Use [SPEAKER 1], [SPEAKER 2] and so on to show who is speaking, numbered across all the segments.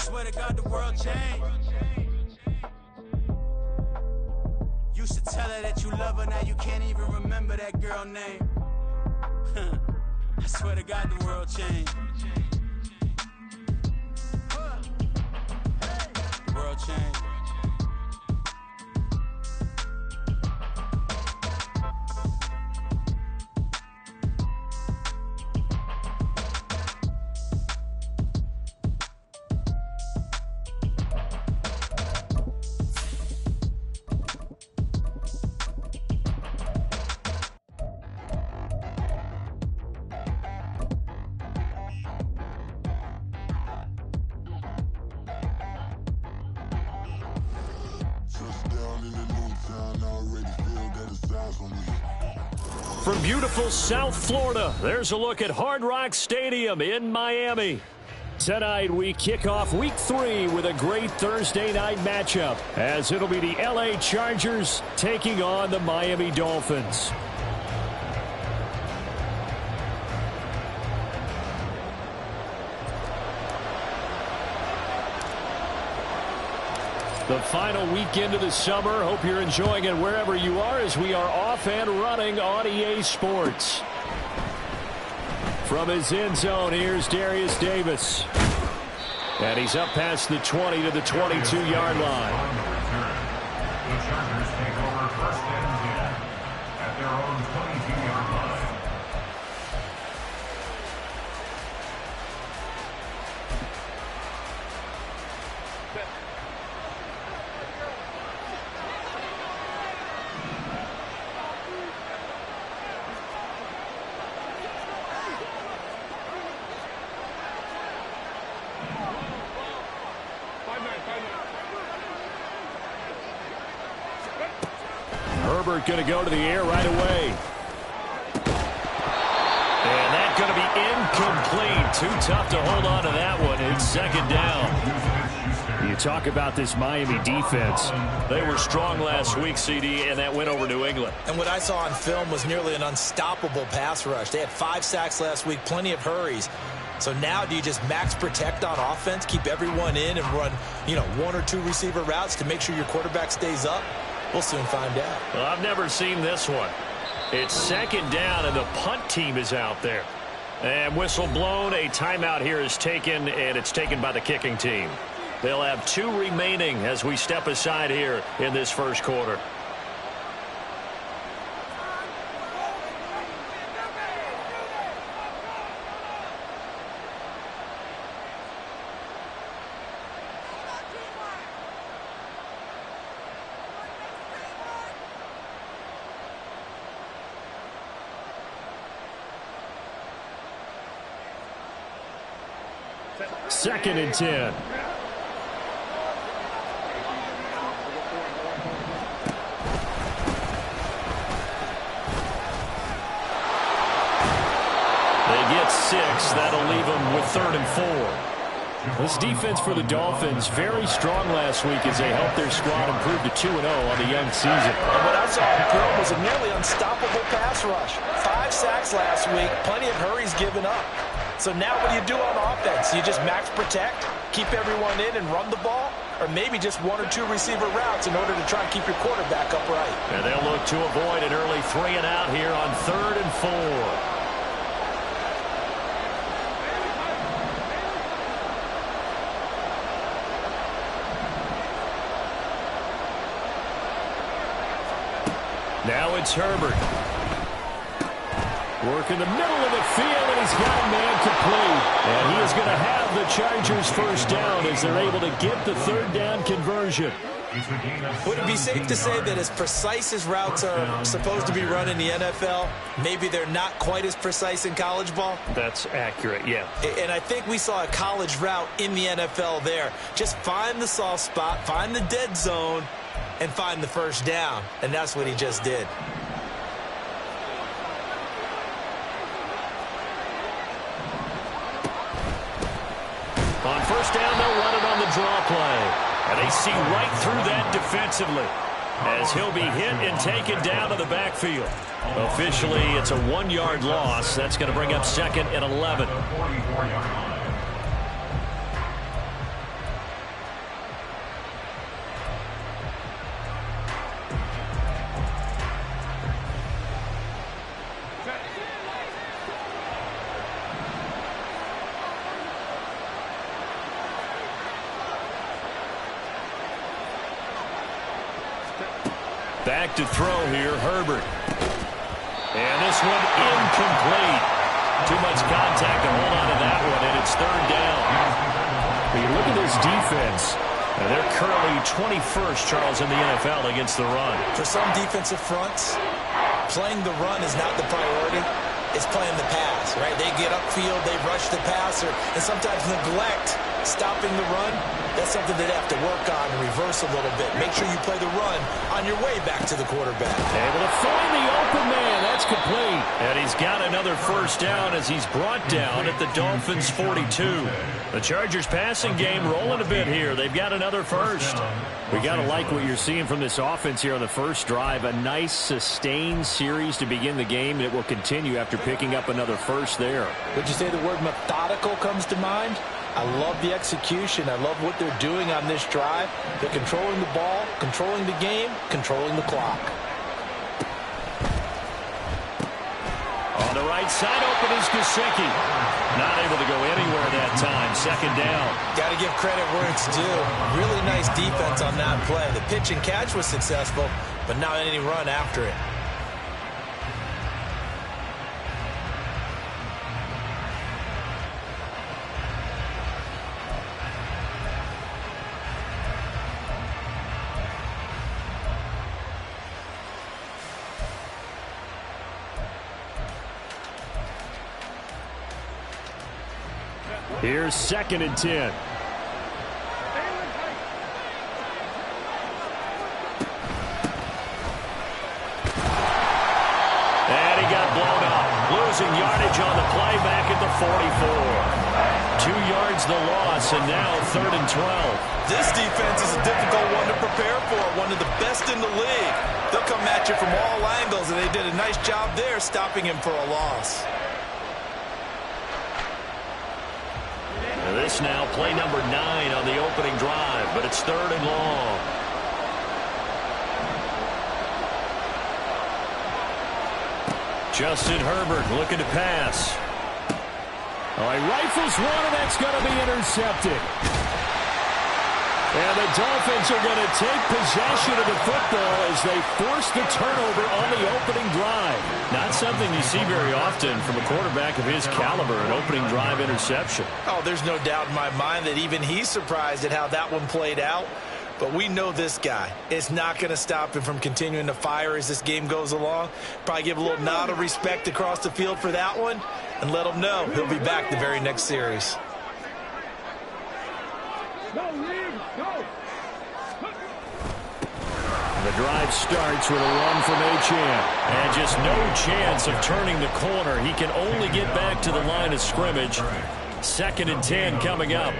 [SPEAKER 1] swear to God the world changed. Used to tell her that you love her, now you can't even remember that girl name. I swear to God the world changed. The world changed.
[SPEAKER 2] From beautiful South Florida, there's a look at Hard Rock Stadium in Miami. Tonight, we kick off Week 3 with a great Thursday night matchup, as it'll be the LA Chargers taking on the Miami Dolphins. The final weekend of the summer. Hope you're enjoying it wherever you are, as we are off and running on EA Sports. From his end zone, here's Darius Davis. And he's up past the 20 to the 22-yard line.
[SPEAKER 3] The Chargers take over first and 10 at their own 22-yard line.
[SPEAKER 2] Herbert going to go to the air right away. And that's going to be incomplete. Too tough to hold on to that one. It's second down. You talk about this Miami defense. They were strong last week, CD, and that went over New England.
[SPEAKER 4] And what I saw on film was nearly an unstoppable pass rush. They had 5 sacks last week, plenty of hurries. So now do you just max protect on offense, keep everyone in and run, 1 or 2 receiver routes to make sure your quarterback stays up? We'll soon find out.
[SPEAKER 2] Well, I've never seen this one. It's second down, and the punt team is out there. And whistle blown. A timeout here is taken, and it's taken by the kicking team. They'll have 2 remaining as we step aside here in this first quarter. Second and 10. They get 6. That'll leave them with 3rd and 4. This defense for the Dolphins, very strong last week as they helped their squad improve to 2-0 on the young season.
[SPEAKER 4] And what I saw on film was a nearly unstoppable pass rush. 5 sacks last week, plenty of hurries given up. So now what do you do on offense? You just max protect, keep everyone in and run the ball? Or maybe just 1 or 2 receiver routes in order to try and keep your quarterback upright?
[SPEAKER 2] And they'll look to avoid an early 3 and out here on 3rd and 4. Now it's Herbert. Work in the middle of the field, and he's got a man complete. And he is going to have the Chargers first down as they're able to get the 3rd down conversion.
[SPEAKER 4] Would it be safe to say that as precise as routes are supposed to be run in the NFL, maybe they're not quite as precise in college ball?
[SPEAKER 2] That's accurate, yeah.
[SPEAKER 4] And I think we saw a college route in the NFL there. Just find the soft spot, find the dead zone, and find the first down. And that's what he just did.
[SPEAKER 2] On first down, they'll run it on the draw play. And they see right through that defensively as he'll be hit and taken down to the backfield. Officially, it's a 1-yard loss. That's going to bring up 2nd and 11. Back to throw here, Herbert. And this one incomplete. Too much contact to hold on to that one, and it's third down. When you look at this defense, they're currently 21st, Charles, in the NFL against the run.
[SPEAKER 4] For some defensive fronts, playing the run is not the priority. It's playing the pass, right? They get upfield, they rush the passer, and sometimes neglect stopping the run. That's something they have to work on and reverse a little bit. Make sure you play the run on your way back to the quarterback.
[SPEAKER 2] Able to find the open man. That's complete. And he's got another first down as he's brought down at the Dolphins' 42. The Chargers passing game rolling a bit here. They've got another first. We got to like what you're seeing from this offense here on the first drive. A nice sustained series to begin the game, and it will continue after picking up another first there.
[SPEAKER 4] Would you say the word methodical comes to mind? I love the execution. I love what they're doing on this drive. They're controlling the ball, controlling the game, controlling the clock.
[SPEAKER 2] On the right side, open is Gesicki. Not able to go anywhere that time. Second down.
[SPEAKER 4] Got to give credit where it's due. Really nice defense on that play. The pitch and catch was successful, but not any run after it.
[SPEAKER 2] Here's 2nd and 10. And he got blown up. Losing yardage on the play back at the 44. 2 yards the loss, and now 3rd and 12.
[SPEAKER 4] This defense is a difficult one to prepare for, one of the best in the league. They'll come at you from all angles, and they did a nice job there stopping him for a loss.
[SPEAKER 2] This now play number 9 on the opening drive, but it's 3rd and long. Justin Herbert looking to pass. All right, rifles one, and that's going to be intercepted. And the Dolphins are going to take possession of the football as they force the turnover on the opening drive. Not something you see very often from a quarterback of his caliber, an opening drive interception.
[SPEAKER 4] Oh, there's no doubt in my mind that even he's surprised at how that one played out. But we know this guy. It's not going to stop him from continuing to fire as this game goes along. Probably give a little nod of respect across the field for that one and let him know he'll be back the very next series.
[SPEAKER 2] The drive starts with a run from Achane. And just no chance of turning the corner. He can only get back to the line of scrimmage. 2nd and 10 coming up.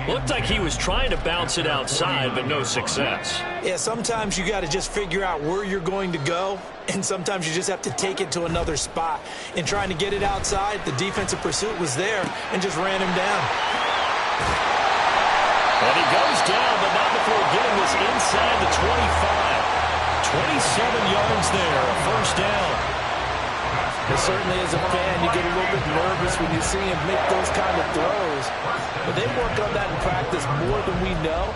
[SPEAKER 2] Looked like he was trying to bounce it outside, but no success.
[SPEAKER 4] Yeah, sometimes you got to just figure out where you're going to go, and sometimes you just have to take it to another spot. In trying to get it outside, the defensive pursuit was there and just ran him down.
[SPEAKER 2] And he goes down, but not before getting this inside the 25. 27 yards there, a first down.
[SPEAKER 4] And certainly as a fan, you get a little bit nervous when you see him make those kind of throws. But they work on that in practice more than we know.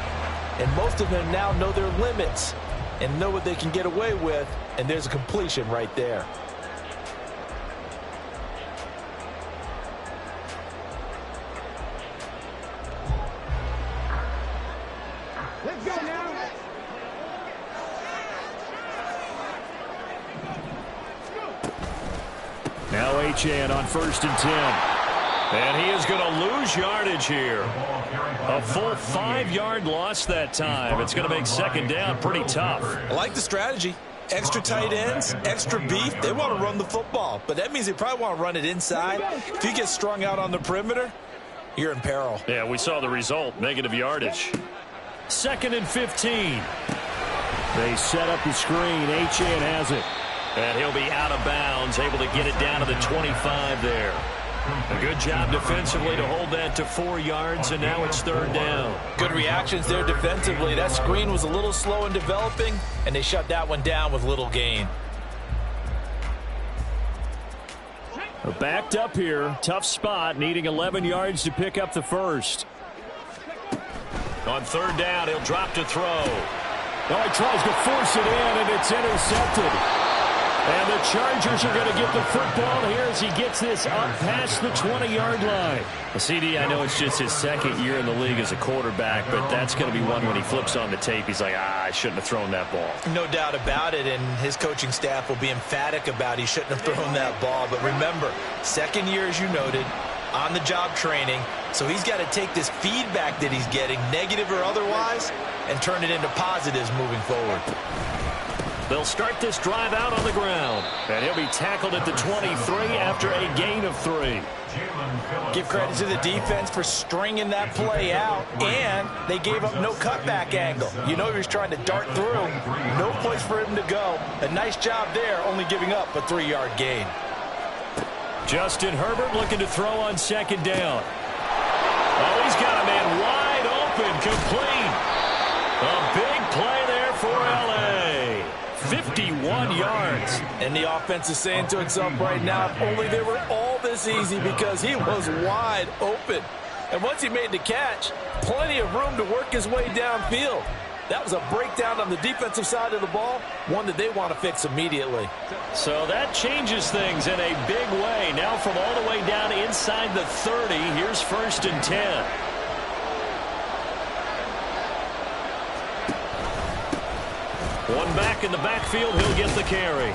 [SPEAKER 4] And most of them now know their limits and know what they can get away with. And there's a completion right there.
[SPEAKER 5] Let's go now.
[SPEAKER 2] Now Achane on 1st and 10. And he is going to lose yardage here. A full 5-yard loss that time. It's going to make 2nd down pretty tough.
[SPEAKER 4] I like the strategy. Extra tight ends, extra beef. They want to run the football, but that means they probably want to run it inside. If you get strung out on the perimeter, you're in peril.
[SPEAKER 2] Yeah, we saw the result, negative yardage. 2nd and 15. They set up the screen. Achane has it. And he'll be out of bounds, able to get it down to the 25 there. A good job defensively to hold that to 4 yards, and now it's 3rd down.
[SPEAKER 4] Good reactions there defensively. That screen was a little slow in developing, and they shut that one down with little gain.
[SPEAKER 2] Backed up here. Tough spot, needing 11 yards to pick up the first. On 3rd down, he'll drop to throw. Oh, he tries to force it in, and it's intercepted. And the Chargers are going to get the football here as he gets this up past the 20-yard line. Well, CD, I know it's just his second year in the league as a quarterback, but that's going to be one when he flips on the tape. He's like, I shouldn't have thrown that ball.
[SPEAKER 4] No doubt about it, and his coaching staff will be emphatic about he shouldn't have thrown that ball. But remember, second year, as you noted, on-the-job training, so he's got to take this feedback that he's getting, negative or otherwise, and turn it into positives moving forward.
[SPEAKER 2] They'll start this drive out on the ground, and he'll be tackled at the 23 after a gain of 3.
[SPEAKER 4] Give credit to the defense for stringing that play out, and they gave up no cutback angle. You know he was trying to dart through. No place for him to go. A nice job there, only giving up a 3-yard gain.
[SPEAKER 2] Justin Herbert looking to throw on second down. Oh, he's got a man wide open, complete. A big play there for L.A. 51 yards.
[SPEAKER 4] And the offense is saying to itself right now, if only they were all this easy, because he was wide open. And once he made the catch, plenty of room to work his way downfield. That was a breakdown on the defensive side of the ball, one that they want to fix immediately.
[SPEAKER 2] So that changes things in a big way. Now from all the way down inside the 30, here's 1st and 10. One back in the backfield, he'll get the carry.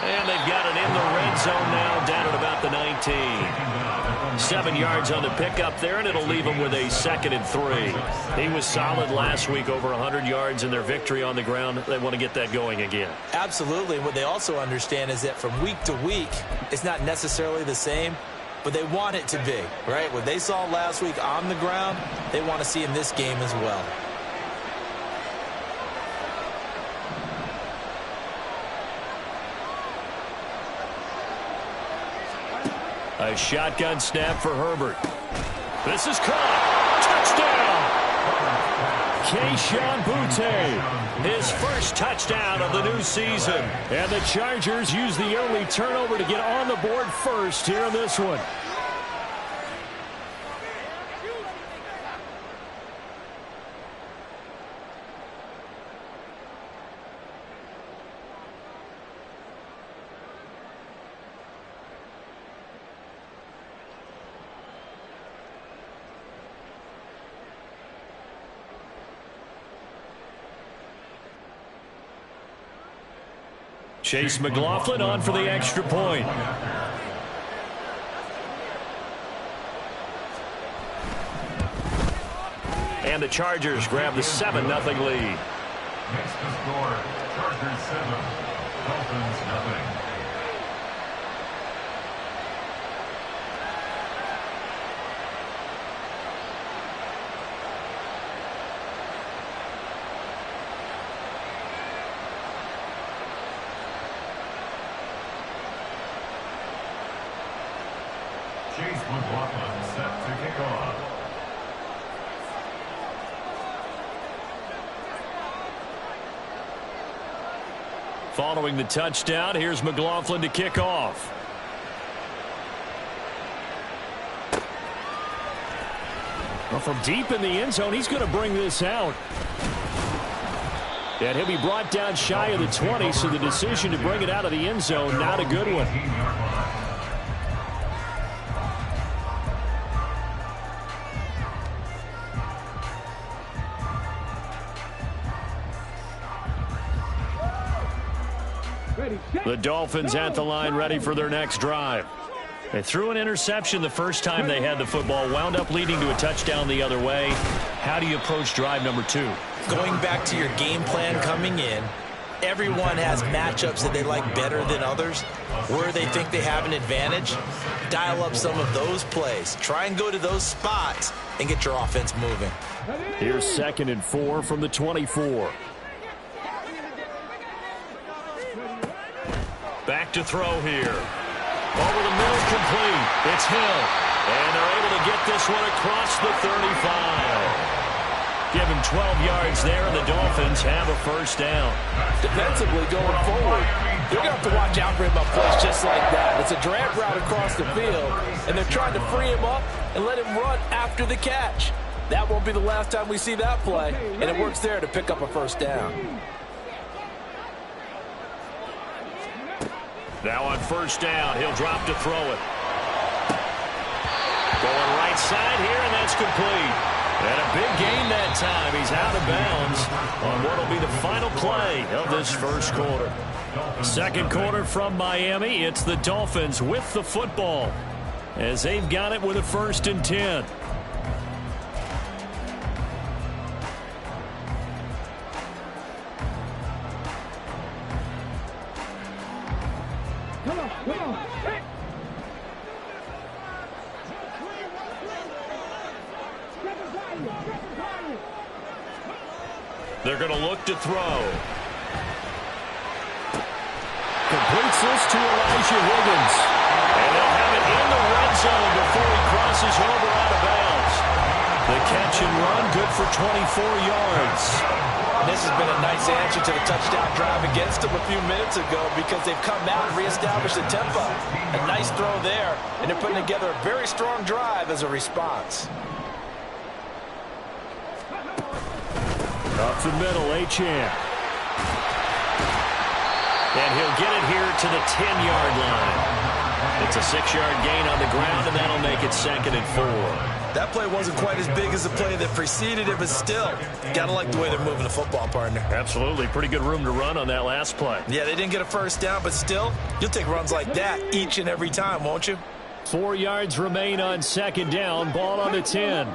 [SPEAKER 2] And they've got it in the red zone now, down at about the 19. 7 yards on the pickup there, and it'll leave them with a 2nd and 3. He was solid last week, over 100 yards in their victory on the ground. They want to get that going again.
[SPEAKER 4] Absolutely. What they also understand is that from week to week, it's not necessarily the same, but they want it to be, right? What they saw last week on the ground, they want to see in this game as well.
[SPEAKER 2] A shotgun snap for Herbert. This is caught. Touchdown! Kayshon Boutte, his first touchdown of the new season. And the Chargers use the early turnover to get on the board first here in this one. Chase McLaughlin on for the extra point. And the Chargers grab the 7-0 lead.
[SPEAKER 3] Next to score, Chargers 7, Dolphins 0. Chase McLaughlin set to kick off.
[SPEAKER 2] Following the touchdown, here's McLaughlin to kick off. Well, from deep in the end zone, he's going to bring this out. And he'll be brought down shy of the 20, so the decision to bring it out of the end zone, not a good one. The Dolphins at the line, ready for their next drive. They threw an interception the first time they had the football, wound up leading to a touchdown the other way. How do you approach drive number 2?
[SPEAKER 4] Going back to your game plan coming in, everyone has matchups that they like better than others. Where they think they have an advantage, dial up some of those plays. Try and go to those spots and get your offense moving.
[SPEAKER 2] Here's 2nd and 4 from the 24. Back to throw here. Over the middle, complete. It's Hill. And they're able to get this one across the 35. Give him 12 yards there, and the Dolphins have a first down.
[SPEAKER 6] Defensively going forward, they're going to have to watch out for him on plays just like that. It's a drag route across the field, and they're trying to free him up and let him run after the catch.
[SPEAKER 4] That won't be the last time we see that play, and it works there to pick up a first down.
[SPEAKER 2] Now on first down, he'll drop to throw it. Going right side here, and that's complete. And a big gain that time. He's out of bounds on what will be the final play of this first quarter. Second quarter from Miami. It's the Dolphins with the football as they've got it with a 1st and 10.
[SPEAKER 5] Come on, come on. Hey.
[SPEAKER 2] They're going to look to throw. Completes this to Elijah Higgins. And they'll have it in the red zone before he crosses over out of bounds. The catch and run, good for 24 yards.
[SPEAKER 4] This has been a nice answer to the touchdown drive against them a few minutes ago because they've come out and reestablished the tempo. A nice throw there, and they're putting together a very strong drive as a response.
[SPEAKER 2] Up the middle, Achane. And he'll get it here to the 10-yard line. It's a 6-yard gain on the ground, and that'll make it 2nd and 4.
[SPEAKER 4] That play wasn't quite as big as the play that preceded it, but still, got to like the way they're moving the football, partner.
[SPEAKER 2] Absolutely. Pretty good room to run on that last play.
[SPEAKER 4] Yeah, they didn't get a first down, but still, you'll take runs like that each and every time, won't you?
[SPEAKER 2] 4 yards remain on 2nd down. Ball on the 10.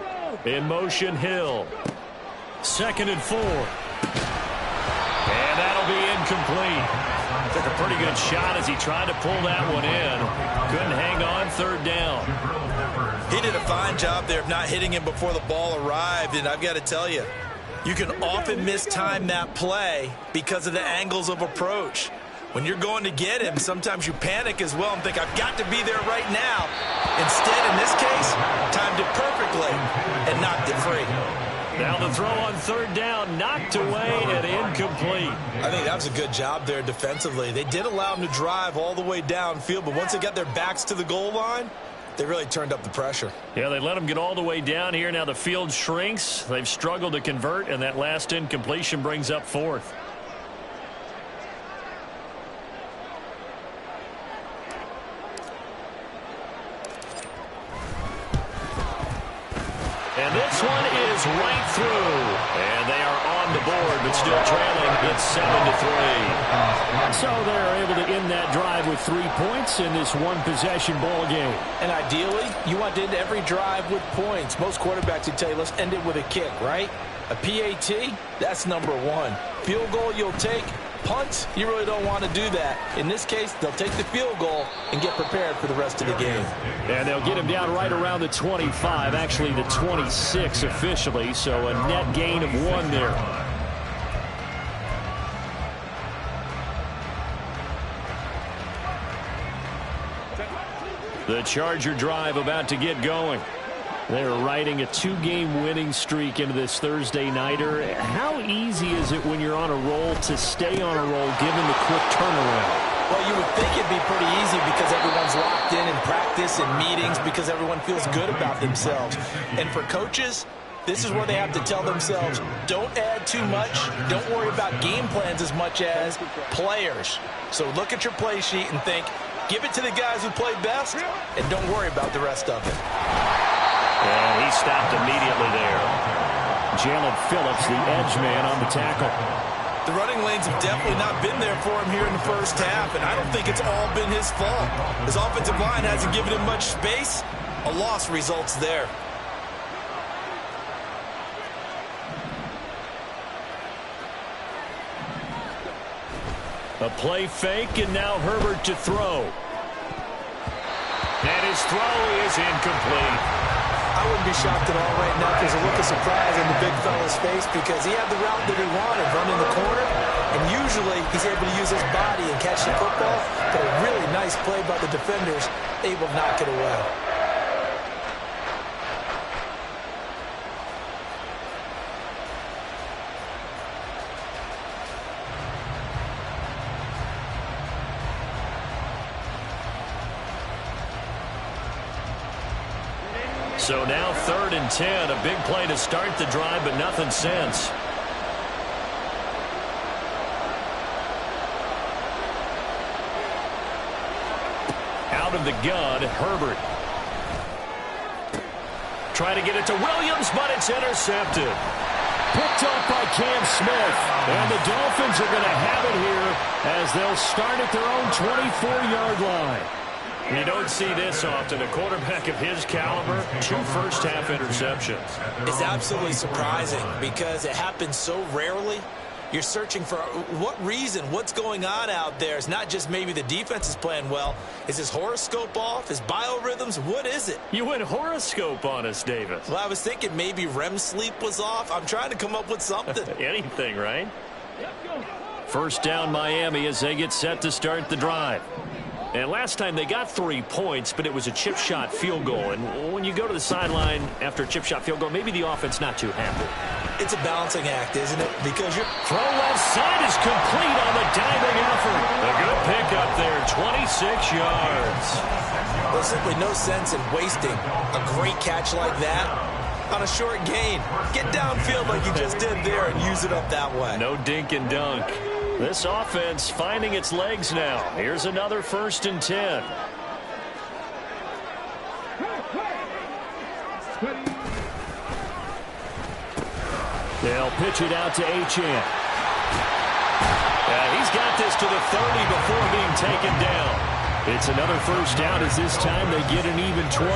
[SPEAKER 2] In motion, Hill. 2nd and 4. And that'll be incomplete. Took a pretty good shot as he tried to pull that one in. Couldn't hang on 3rd down.
[SPEAKER 4] He did a fine job there of not hitting him before the ball arrived, and I've got to tell you, you can often mistime that play because of the angles of approach. When you're going to get him, sometimes you panic as well and think, I've got to be there right now. Instead, in this case, timed it perfectly and knocked it free.
[SPEAKER 2] Now the throw on 3rd down, knocked away and incomplete.
[SPEAKER 4] I think that was a good job there defensively. They did allow him to drive all the way downfield, but once they got their backs to the goal line, they really turned up the pressure.
[SPEAKER 2] Yeah, they let him get all the way down here. Now the field shrinks. They've struggled to convert, and that last incompletion brings up 4th. And this one is right through. And they are on the board, but still trailing. It's 7-3. So they're able to end that drive with 3 points in this one-possession ball game.
[SPEAKER 4] And ideally, you want to end every drive with points. Most quarterbacks would tell you, let's end it with a kick, right? A PAT, that's number 1. Field goal you'll take. Punt, you really don't want to do that. In this case, they'll take the field goal and get prepared for the rest of the game.
[SPEAKER 2] And they'll get him down right around the 25, actually the 26 officially, so a net gain of 1 there. The Charger drive about to get going. They're riding a 2-game winning streak into this Thursday nighter. How easy is it when you're on a roll to stay on a roll given the quick turnaround?
[SPEAKER 4] Well, you would think it'd be pretty easy because everyone's locked in practice and meetings because everyone feels good about themselves. And for coaches, this is where they have to tell themselves, don't add too much. Don't worry about game plans as much as players. So look at your play sheet and think, give it to the guys who play best and don't worry about the rest of it.
[SPEAKER 2] And he stopped immediately there. Jalen Phillips, the edge man, on the tackle.
[SPEAKER 4] The running lanes have definitely not been there for him here in the first half, and I don't think it's all been his fault. His offensive line hasn't given him much space. A loss results there.
[SPEAKER 2] A play fake, and now Herbert to throw. And his throw is incomplete.
[SPEAKER 4] I wouldn't be shocked at all right now if there's a look of surprise on the big fella's face because he had the route that he wanted, running the corner, and usually he's able to use his body and catch the football, but a really nice play by the defenders, able to knock it away.
[SPEAKER 2] So now 3rd and 10. A big play to start the drive, but nothing since. Out of the gun, Herbert. Try to get it to Williams, but it's intercepted. Picked up by Cam Smith. And the Dolphins are going to have it here as they'll start at their own 24-yard line. You don't see this often. A quarterback of his caliber, 2 first-half interceptions.
[SPEAKER 4] It's absolutely surprising because it happens so rarely. You're searching for what reason, what's going on out there. It's not just maybe the defense is playing well. Is his horoscope off? His biorhythms? What is it?
[SPEAKER 2] You went horoscope on us, Davis.
[SPEAKER 4] Well, I was thinking maybe REM sleep was off. I'm trying to come up with something.
[SPEAKER 2] Anything, right? First down, Miami, as they get set to start the drive. And last time they got 3 points, but it was a chip shot field goal. And when you go to the sideline after a chip shot field goal, maybe the offense not too happy.
[SPEAKER 4] It's a balancing act, isn't it? Because you're...
[SPEAKER 2] Throw left side is complete on the diving effort. A good pickup there, 26 yards.
[SPEAKER 4] There's simply no sense in wasting a great catch like that on a short gain. Get downfield like you just did there and use it up that way.
[SPEAKER 2] No dink and dunk. This offense finding its legs now. Here's another 1st and 10. They'll pitch it out to Achane. He's got this to the 30 before being taken down. It's another first down as this time they get an even 20.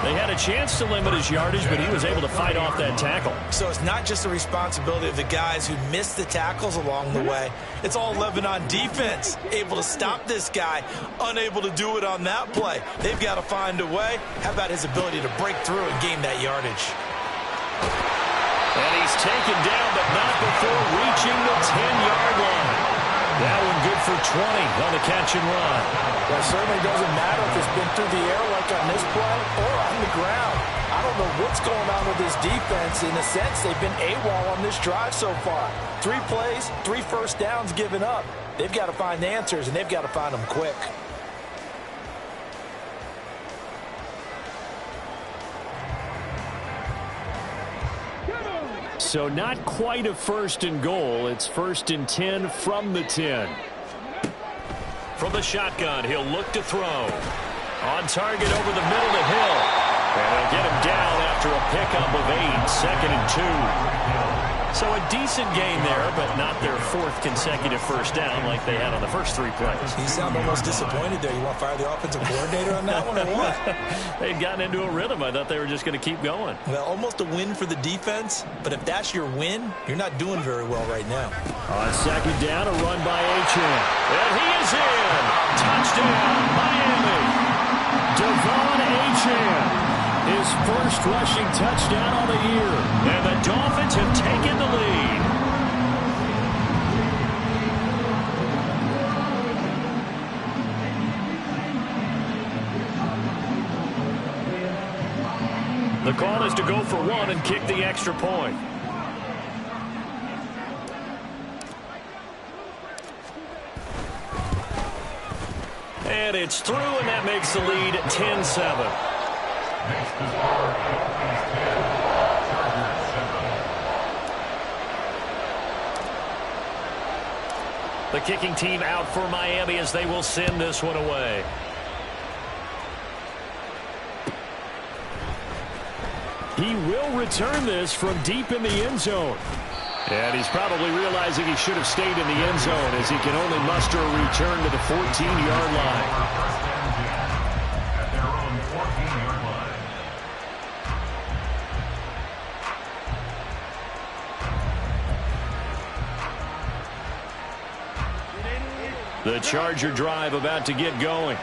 [SPEAKER 2] They had a chance to limit his yardage, but he was able to fight off that tackle.
[SPEAKER 4] So it's not just the responsibility of the guys who missed the tackles along the way. It's all 11 on defense, able to stop this guy, unable to do it on that play. They've got to find a way. How about his ability to break through and gain that yardage?
[SPEAKER 2] And he's taken down, but not before reaching the 10-yard line. That one good for 20 on the catch and run.
[SPEAKER 4] Well, it certainly doesn't matter if it's been through the air like on this play or on the ground. I don't know what's going on with this defense. In a sense, they've been AWOL on this drive so far. 3 plays, 3 first downs given up. They've got to find the answers, and they've got to find them quick.
[SPEAKER 2] So not quite a 1st and goal. It's 1st and 10 from the 10. From the shotgun, he'll look to throw. On target over the middle to Hill. And they'll get him down after a pickup of 8, 2nd and 2. So a decent gain there, but not their 4th consecutive first down like they had on the first 3 plays.
[SPEAKER 4] You sound almost disappointed there. You want to fire the offensive coordinator on that one or what?
[SPEAKER 2] They'd gotten into a rhythm. I thought they were just going to keep going.
[SPEAKER 4] Well, almost a win for the defense, but if that's your win, you're not doing very well right now.
[SPEAKER 2] On 2nd down, a run by Achane. And he is in. Touchdown, Miami. Devon Achane. His first rushing touchdown on the year. And the Dolphins have taken the lead. The call is to go for 1 and kick the extra point. And it's through, and that makes the lead 10-7.
[SPEAKER 3] Next is our Dolphins 10, Chargers 7.
[SPEAKER 2] The kicking team out for Miami as they will send this one away. He will return this from deep in the end zone. And he's probably realizing he should have stayed in the end zone as he can only muster a return to the 14-yard line.
[SPEAKER 3] First and 10 at their own 14-yard line.
[SPEAKER 2] The Charger drive about to get going.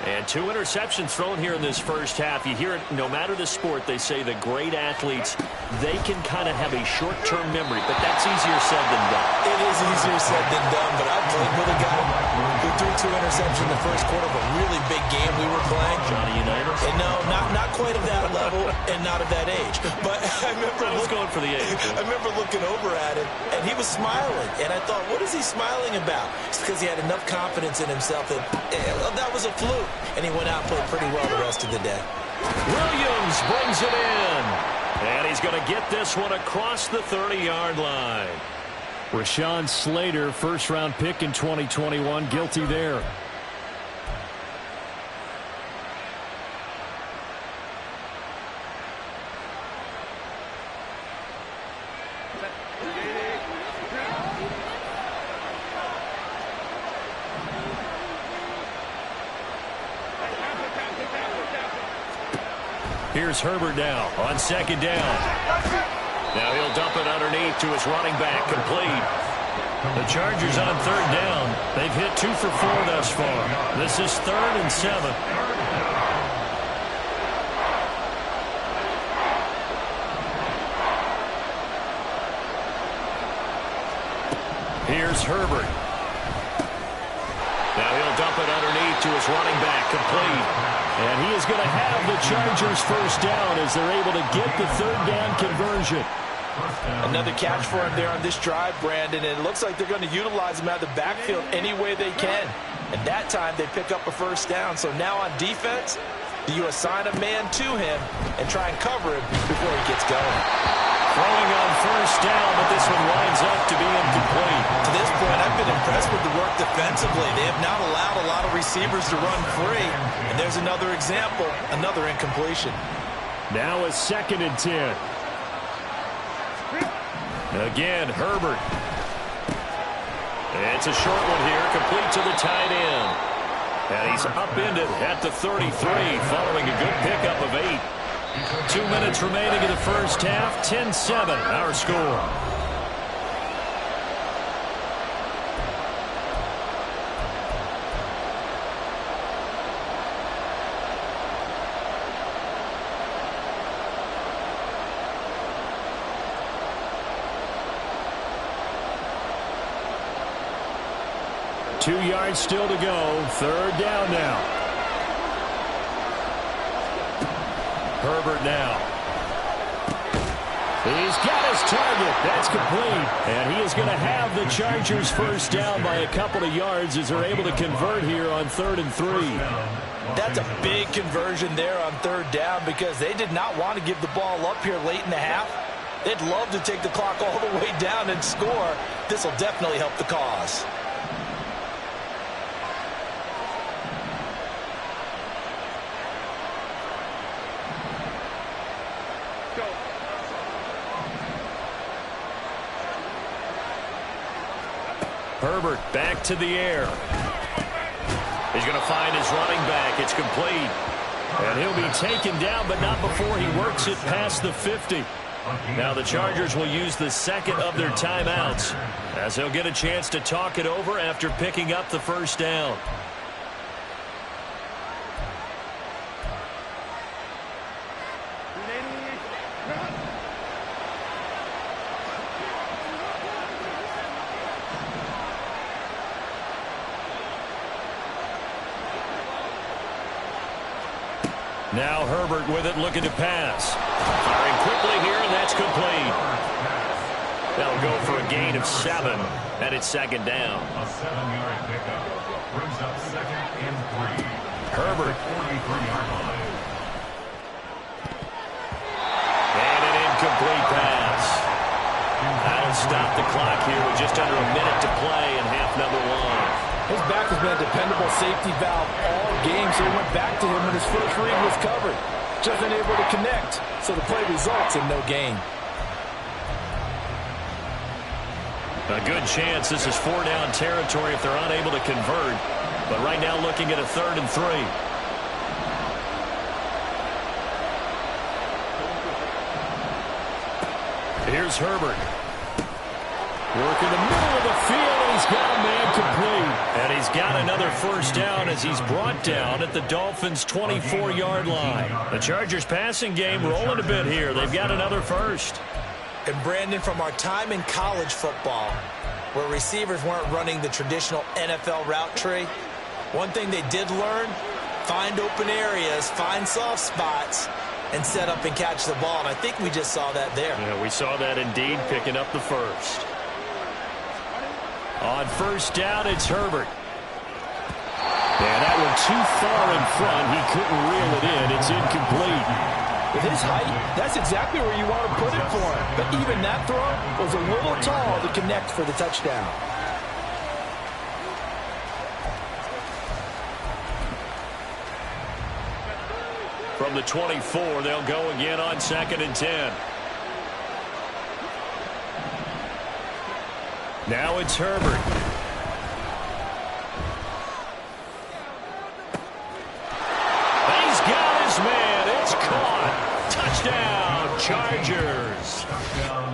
[SPEAKER 2] And 2 interceptions thrown here in this first half. You hear it no matter the sport. They say the great athletes, they can kind of have a short-term memory, but that's easier said than done.
[SPEAKER 4] It is easier said than done, but I played with a guy who threw 2 interceptions in the first quarter of a really big game we were playing.
[SPEAKER 2] Johnny Unitas?
[SPEAKER 4] And no, not quite of that level and not of that age. But I remember
[SPEAKER 2] I was going for the age.
[SPEAKER 4] I remember looking over at him, and he was smiling. And I thought, what is he smiling about? It's because he had enough confidence in himself that that was a fluke. And he went out and played pretty well the rest of the day.
[SPEAKER 2] Williams Dobbins brings it in. And he's going to get this one across the 30-yard line. Rashawn Slater, first-round pick in 2021, guilty there. Here's Herbert now on second down. Now he'll dump it underneath to his running back, complete. The Chargers on third down. They've hit 2 for 4 thus far. This is 3rd and 7. Here's Herbert. Now he'll dump it underneath to his running back, complete. And he is going to have the Chargers first down as they're able to get the third down conversion.
[SPEAKER 4] Another catch for him there on this drive, Brandon, and it looks like they're going to utilize him out of the backfield any way they can. And that time they pick up a first down. So now on defense, do you assign a man to him and try and cover him before he gets going?
[SPEAKER 2] Throwing on first down, but this one winds up to be incomplete.
[SPEAKER 4] To this point, I've been impressed with the work defensively. They have not allowed a lot of receivers to run free. And there's another example, another incompletion.
[SPEAKER 2] Now a 2nd and 10. Again, Herbert. It's a short one here, complete to the tight end. And he's upended at the 33, following a good pickup of 8. 2 minutes remaining in the first half, 10-7, our score. Two yards still to go. Third down now. Herbert now. He's got his target. That's complete. And he is going to have the Chargers first down by a couple of yards as they're able to convert here on 3rd and 3.
[SPEAKER 4] That's a big conversion there on third down because they did not want to give the ball up here late in the half. They'd love to take the clock all the way down and score. This will definitely help the cause.
[SPEAKER 2] Herbert back to the air. He's going to find his running back. It's complete. And he'll be taken down, but not before he works it past the 50. Now the Chargers will use the second of their timeouts as they'll get a chance to talk it over after picking up the first down. Now Herbert with it, looking to pass. Firing quickly here, and that's complete. That'll go for a gain of 7, and it's second down.
[SPEAKER 3] A 7-yard pickup brings up 2nd and 3.
[SPEAKER 2] Herbert.
[SPEAKER 3] 43-yard line.
[SPEAKER 2] And an incomplete pass. That'll stop the clock here with just under a minute to play in half number 1.
[SPEAKER 6] His back has been a dependable safety valve all game, so he went back to him when his first read was covered. Just unable to connect, so the play results in no gain.
[SPEAKER 2] A good chance this is 4-down territory if they're unable to convert. But right now looking at a 3rd and 3. Here's Herbert. Working the middle of the field, and he's got a man complete. And he's got another first down as he's brought down at the Dolphins' 24-yard line. The Chargers' passing game rolling a bit here. They've got another first.
[SPEAKER 4] And Brandon, from our time in college football, where receivers weren't running the traditional NFL route tree, one thing they did learn, find open areas, find soft spots, and set up and catch the ball. And I think we just saw that there.
[SPEAKER 2] Yeah, we saw that indeed, picking up the first. On first down, it's Herbert. And that one too far in front. He couldn't reel it in. It's incomplete.
[SPEAKER 6] With his height, that's exactly where you want to put it for him. But even that throw was a little tall to connect for the touchdown.
[SPEAKER 2] From the 24, they'll go again on 2nd and 10. Now it's Herbert. He's got his man. It's caught. Touchdown, Chargers.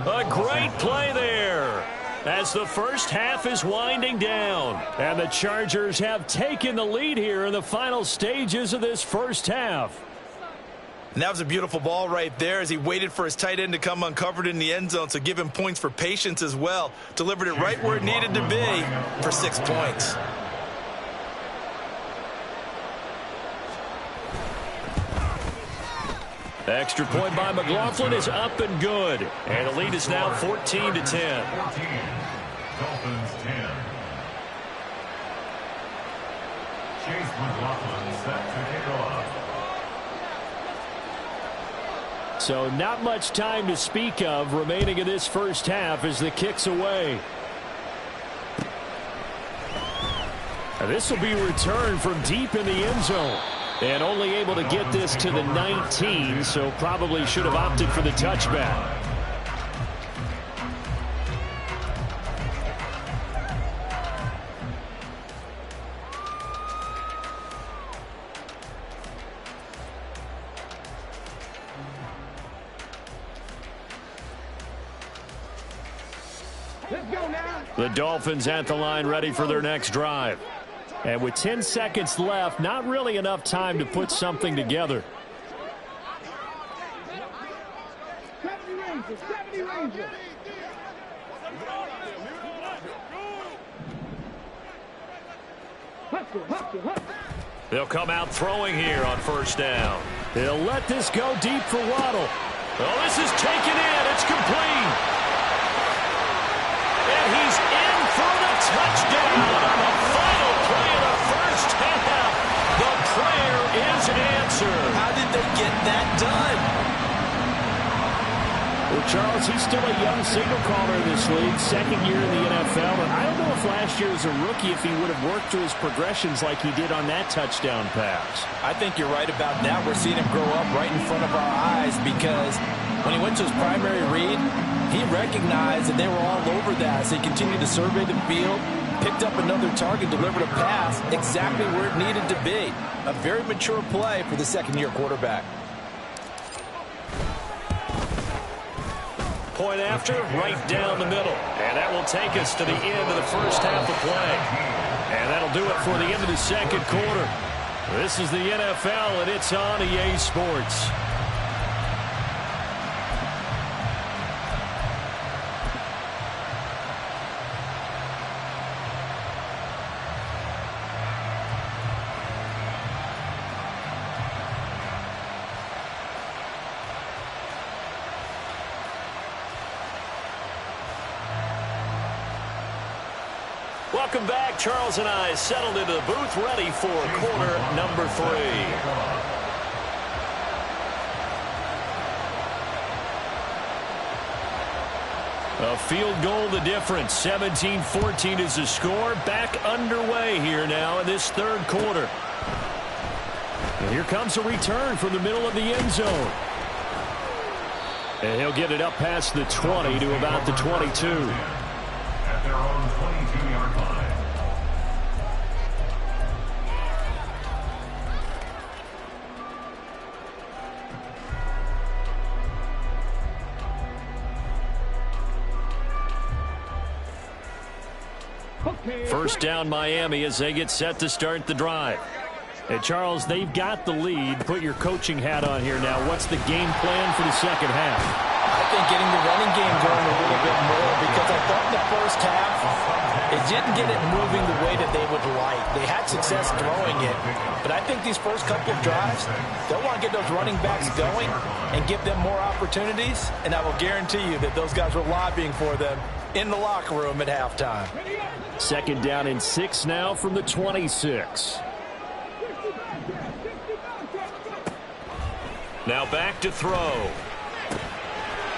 [SPEAKER 2] A great play there as the first half is winding down. And the Chargers have taken the lead here in the final stages of this first half.
[SPEAKER 4] And that was a beautiful ball right there as he waited for his tight end to come uncovered in the end zone, so give him points for patience as well. Delivered it right where it needed to be for 6 points.
[SPEAKER 2] Extra point by McLaughlin is up and good. And the lead is now 14-10.
[SPEAKER 3] 14. Dolphins 10. Chase McLaughlin set to kick off.
[SPEAKER 2] So not much time to speak of remaining in this first half as the kick's away. And this will be returned from deep in the end zone. And only able to get this to the 19, so probably should have opted for the touchback.
[SPEAKER 5] Let's go now.
[SPEAKER 2] The Dolphins at the line ready for their next drive. And with 10 seconds left, not really enough time to put something together.
[SPEAKER 5] 70 Rangers, 70 Rangers.
[SPEAKER 2] They'll come out throwing here on first down. They'll let this go deep for Waddle. Oh, this is taken in. It's complete. And he's in for the touchdown on the final play of the first half. The prayer is answered.
[SPEAKER 4] How did they get that done?
[SPEAKER 2] Well, Charles, he's still a young signal caller in this league, second year in the NFL. And I don't know if last year as a rookie if he would have worked through his progressions like he did on that touchdown pass.
[SPEAKER 4] I think you're right about that. We're seeing him grow up right in front of our eyes because when he went to his primary read, he recognized that they were all over that. So he continued to survey the field, picked up another target, delivered a pass exactly where it needed to be. A very mature play for the second-year quarterback.
[SPEAKER 2] Point after, right down the middle. And that will take us to the end of the first half of play. And that'll do it for the end of the second quarter. This is the NFL, and it's on EA Sports. Welcome back. Charles and I settled into the booth ready for quarter number 3. A field goal the difference. 17-14 is the score. Back underway here now in this third quarter. And here comes a return from the middle of the end zone. And he'll get it up past the 20 to about the 22.
[SPEAKER 3] At their own 22-yard line.
[SPEAKER 2] First down Miami as they get set to start the drive. And Charles, they've got the lead. Put your coaching hat on here now. What's the game plan for the second half?
[SPEAKER 4] I think getting the running game going a little bit more because I thought in the first half it didn't get it moving the way that they would like. They had success throwing it, but I think these first couple of drives, they'll want to get those running backs going and give them more opportunities, and I will guarantee you that those guys were lobbying for them in the locker room at halftime.
[SPEAKER 2] Second down and 6 now from the 26. Now back to throw.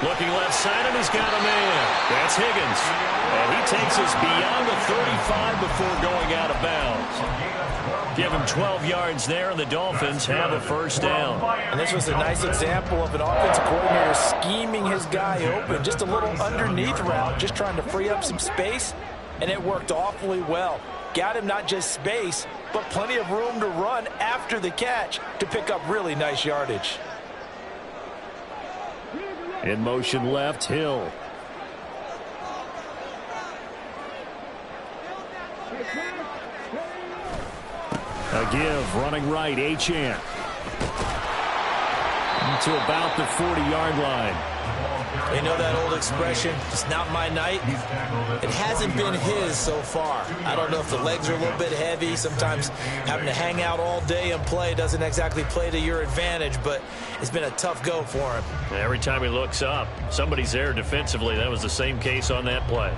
[SPEAKER 2] Looking left side, and he's got a man. That's Higgins. And he takes us beyond the 35 before going out of bounds. Give him 12 yards there, and the Dolphins have a first down.
[SPEAKER 4] And this was a nice example of an offensive coordinator scheming his guy open. Just a little underneath route, just trying to free up some space, and it worked awfully well. Got him not just space, but plenty of room to run after the catch to pick up really nice yardage.
[SPEAKER 2] In motion left, Hill. A give, running right, Achane. To about the 40-yard line.
[SPEAKER 4] You know that old expression, it's not my night? It hasn't been his so far. I don't know if the legs are a little bit heavy. Sometimes having to hang out all day and play doesn't exactly play to your advantage, but it's been a tough go for him.
[SPEAKER 2] Every time he looks up, somebody's there defensively. That was the same case on that play.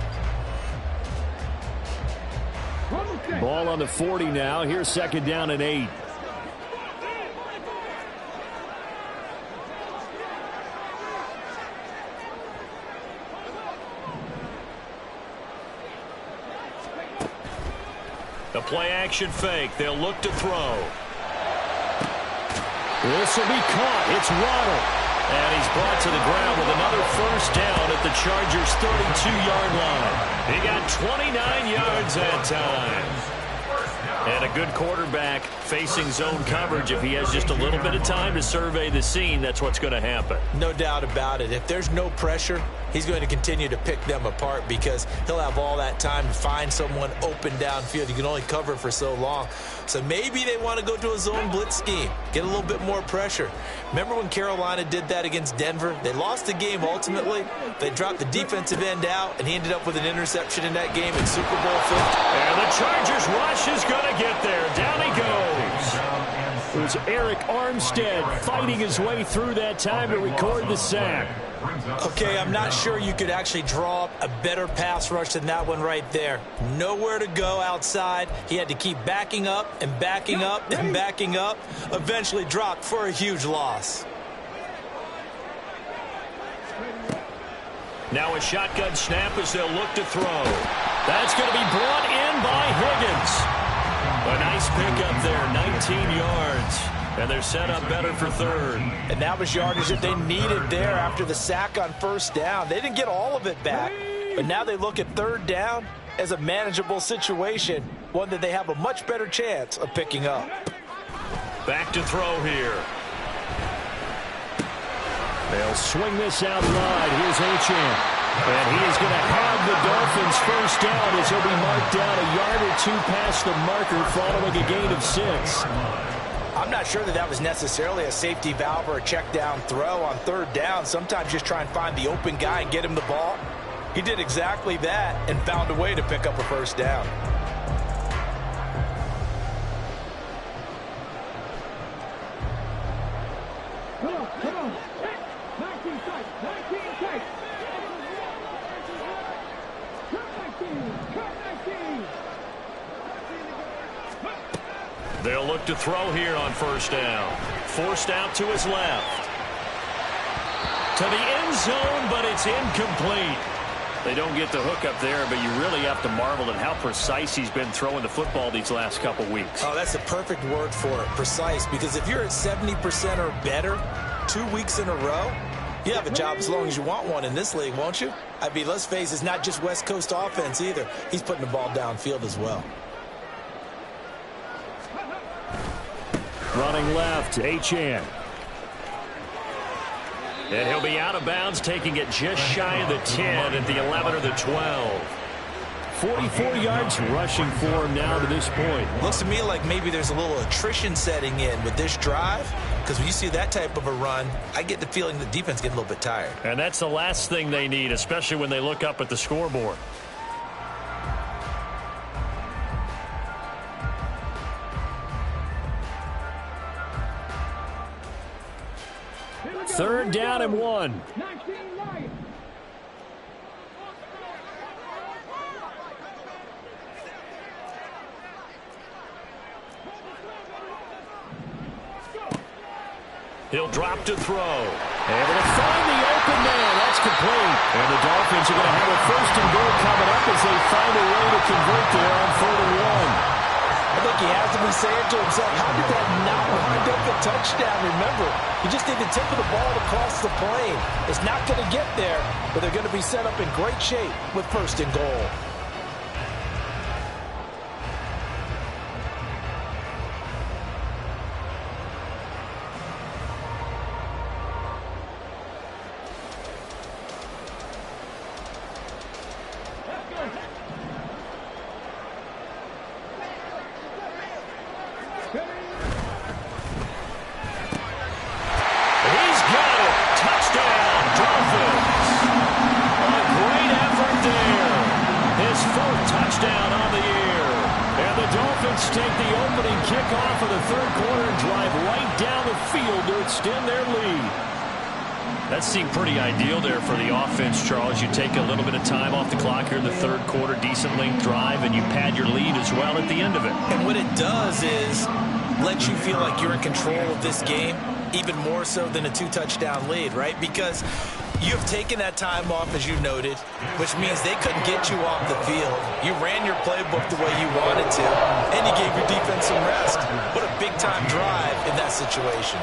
[SPEAKER 2] Ball on the 40 now. Here's second down and 8. The play-action fake. They'll look to throw. This will be caught. It's Waddle. And he's brought to the ground with another first down at the Chargers' 32-yard line. He got 29 yards that time. And a good quarterback facing zone coverage. If he has just a little bit of time to survey the scene, that's what's going to happen.
[SPEAKER 4] No doubt about it. If there's no pressure, he's going to continue to pick them apart because he'll have all that time to find someone open downfield. You can only cover for so long. So maybe they want to go to a zone blitz scheme, get a little bit more pressure. Remember when Carolina did that against Denver? They lost the game ultimately. They dropped the defensive end out, and he ended up with an interception in that game in Super Bowl 50.
[SPEAKER 2] And the Chargers rush is going to get there. Down he goes. It was Eric Armstead fighting his way through that time to record the sack.
[SPEAKER 4] Okay, I'm not sure you could actually draw up a better pass rush than that one right there. Nowhere to go outside. He had to keep backing up and backing up and backing up. Eventually dropped for a huge loss.
[SPEAKER 2] Now a shotgun snap as they'll look to throw. That's going to be brought in by Higgins. A nice pickup there, 19 yards. And they're set up better for third.
[SPEAKER 4] And that was yardage that they needed there after the sack on first down. They didn't get all of it back, but now they look at third down as a manageable situation, one that they have a much better chance of picking up.
[SPEAKER 2] Back to throw here. They'll swing this out wide. Here's Achane. And he is going to have the Dolphins first down as he'll be marked down a yard or two past the marker following a gain of 6.
[SPEAKER 4] I'm not sure that that was necessarily a safety valve or a check down throw on third down. Sometimes just try and find the open guy and get him the ball. He did exactly that and found a way to pick up a first down.
[SPEAKER 5] Come on. 19 tight. 19 tight. Cut 19.
[SPEAKER 2] They'll look to throw here on first down. Forced out to his left. To the end zone, but it's incomplete. They don't get the hook up there, but you really have to marvel at how precise he's been throwing the football these last couple weeks.
[SPEAKER 4] Oh, that's the perfect word for it, precise, because if you're at 70% or better 2 weeks in a row, you have a job as long as you want one in this league, won't you? I mean, let's face it, it's not just West Coast offense either. He's putting the ball downfield as well.
[SPEAKER 2] Running left, Achane. And he'll be out of bounds, taking it just shy of the 10 at the 11 or the 12. 44 yards rushing for him now to this point.
[SPEAKER 4] Looks to me like maybe there's a little attrition setting in with this drive, because when you see that type of a run, I get the feeling the defense getting a little bit tired.
[SPEAKER 2] And that's the last thing they need, especially when they look up at the scoreboard. Third down and 1.
[SPEAKER 5] 19 right.
[SPEAKER 2] He'll drop to throw. Able to find the open man. That's complete. And the Dolphins are going to have a first and goal coming up as they find a way to convert there on 3rd and 1.
[SPEAKER 4] I think he has to be saying to himself, how did that not wind up a touchdown? Remember, you just need the tip of the ball across the plane. It's not going to get there, but they're going to be set up in great shape with 1st and goal.
[SPEAKER 2] Take the opening kickoff of the 3rd quarter and drive right down the field to extend their lead. That seemed pretty ideal there for the offense, Charles. You take a little bit of time off the clock here in the 3rd quarter, decent length drive, and you pad your lead as well at the end of it.
[SPEAKER 4] And what it does is let you feel like you're in control of this game, even more so than a 2-touchdown lead, right? Because you've taken that time off, as you noted, which means they couldn't get you off the field. You ran your playbook the way you wanted to, and you gave your defense some rest. What a big-time drive in that situation.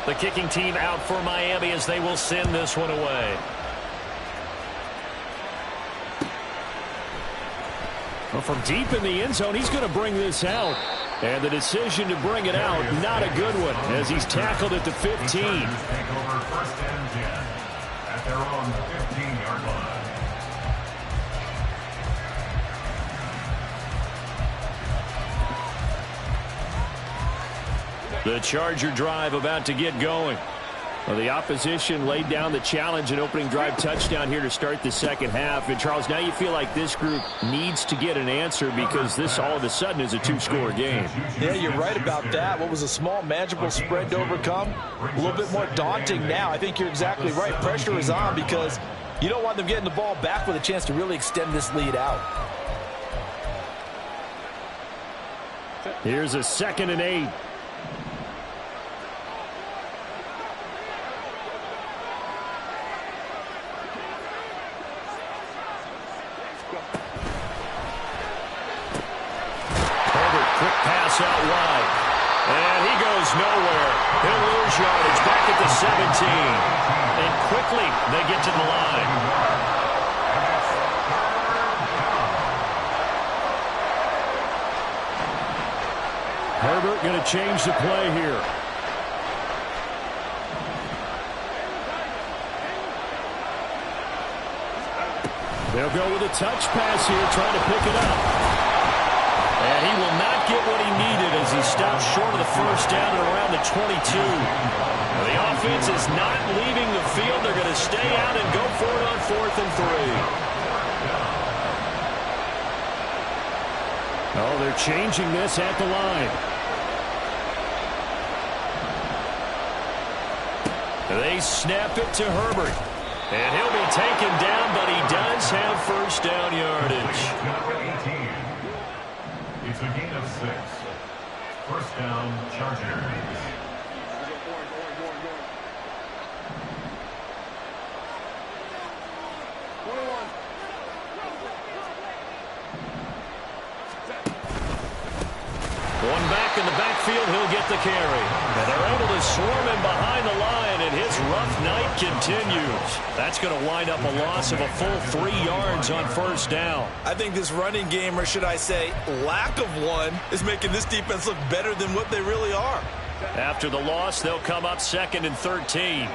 [SPEAKER 2] The kicking team out for Miami as they will send this one away. Well, from deep in the end zone, he's going to bring this out. And the decision to bring it out, not a good one, as he's tackled at the 15.
[SPEAKER 3] Take over 1st and 10 at their own 15-yard line.
[SPEAKER 2] The Charger drive about to get going. Well, the opposition laid down the challenge and opening drive touchdown here to start the 2nd half. And, Charles, now you feel like this group needs to get an answer because this all of a sudden is a 2-score game.
[SPEAKER 4] Yeah, you're right about that. What was a small, manageable spread to overcome, a little bit more daunting now. I think you're exactly right. Pressure is on because you don't want them getting the ball back with a chance to really extend this lead out.
[SPEAKER 2] Here's a 2nd and 8. Out wide. And he goes nowhere. He'll lose yardage back at the 17. And quickly they get to the line. Herbert going to change the play here. They'll go with a touch pass here, trying to pick it up. And he will not get what he needed as he stops short of the 1st down at around the 22. Now, the offense is not leaving the field. They're going to stay out and go for it on 4th and 3. Oh, they're changing this at the line. They snap it to Herbert. And he'll be taken down, but he does have 1st down yardage.
[SPEAKER 3] It's a gain of 6. 1st down, Chargers.
[SPEAKER 2] One back in the backfield, he'll get the carry. And they're able to swarm him behind the line, and his rough night continues. That's going to wind up a loss of a full 3 yards on 1st down.
[SPEAKER 4] I think this running game, or should I say lack of one, is making this defense look better than what they really are.
[SPEAKER 2] After the loss, they'll come up 2nd and 13.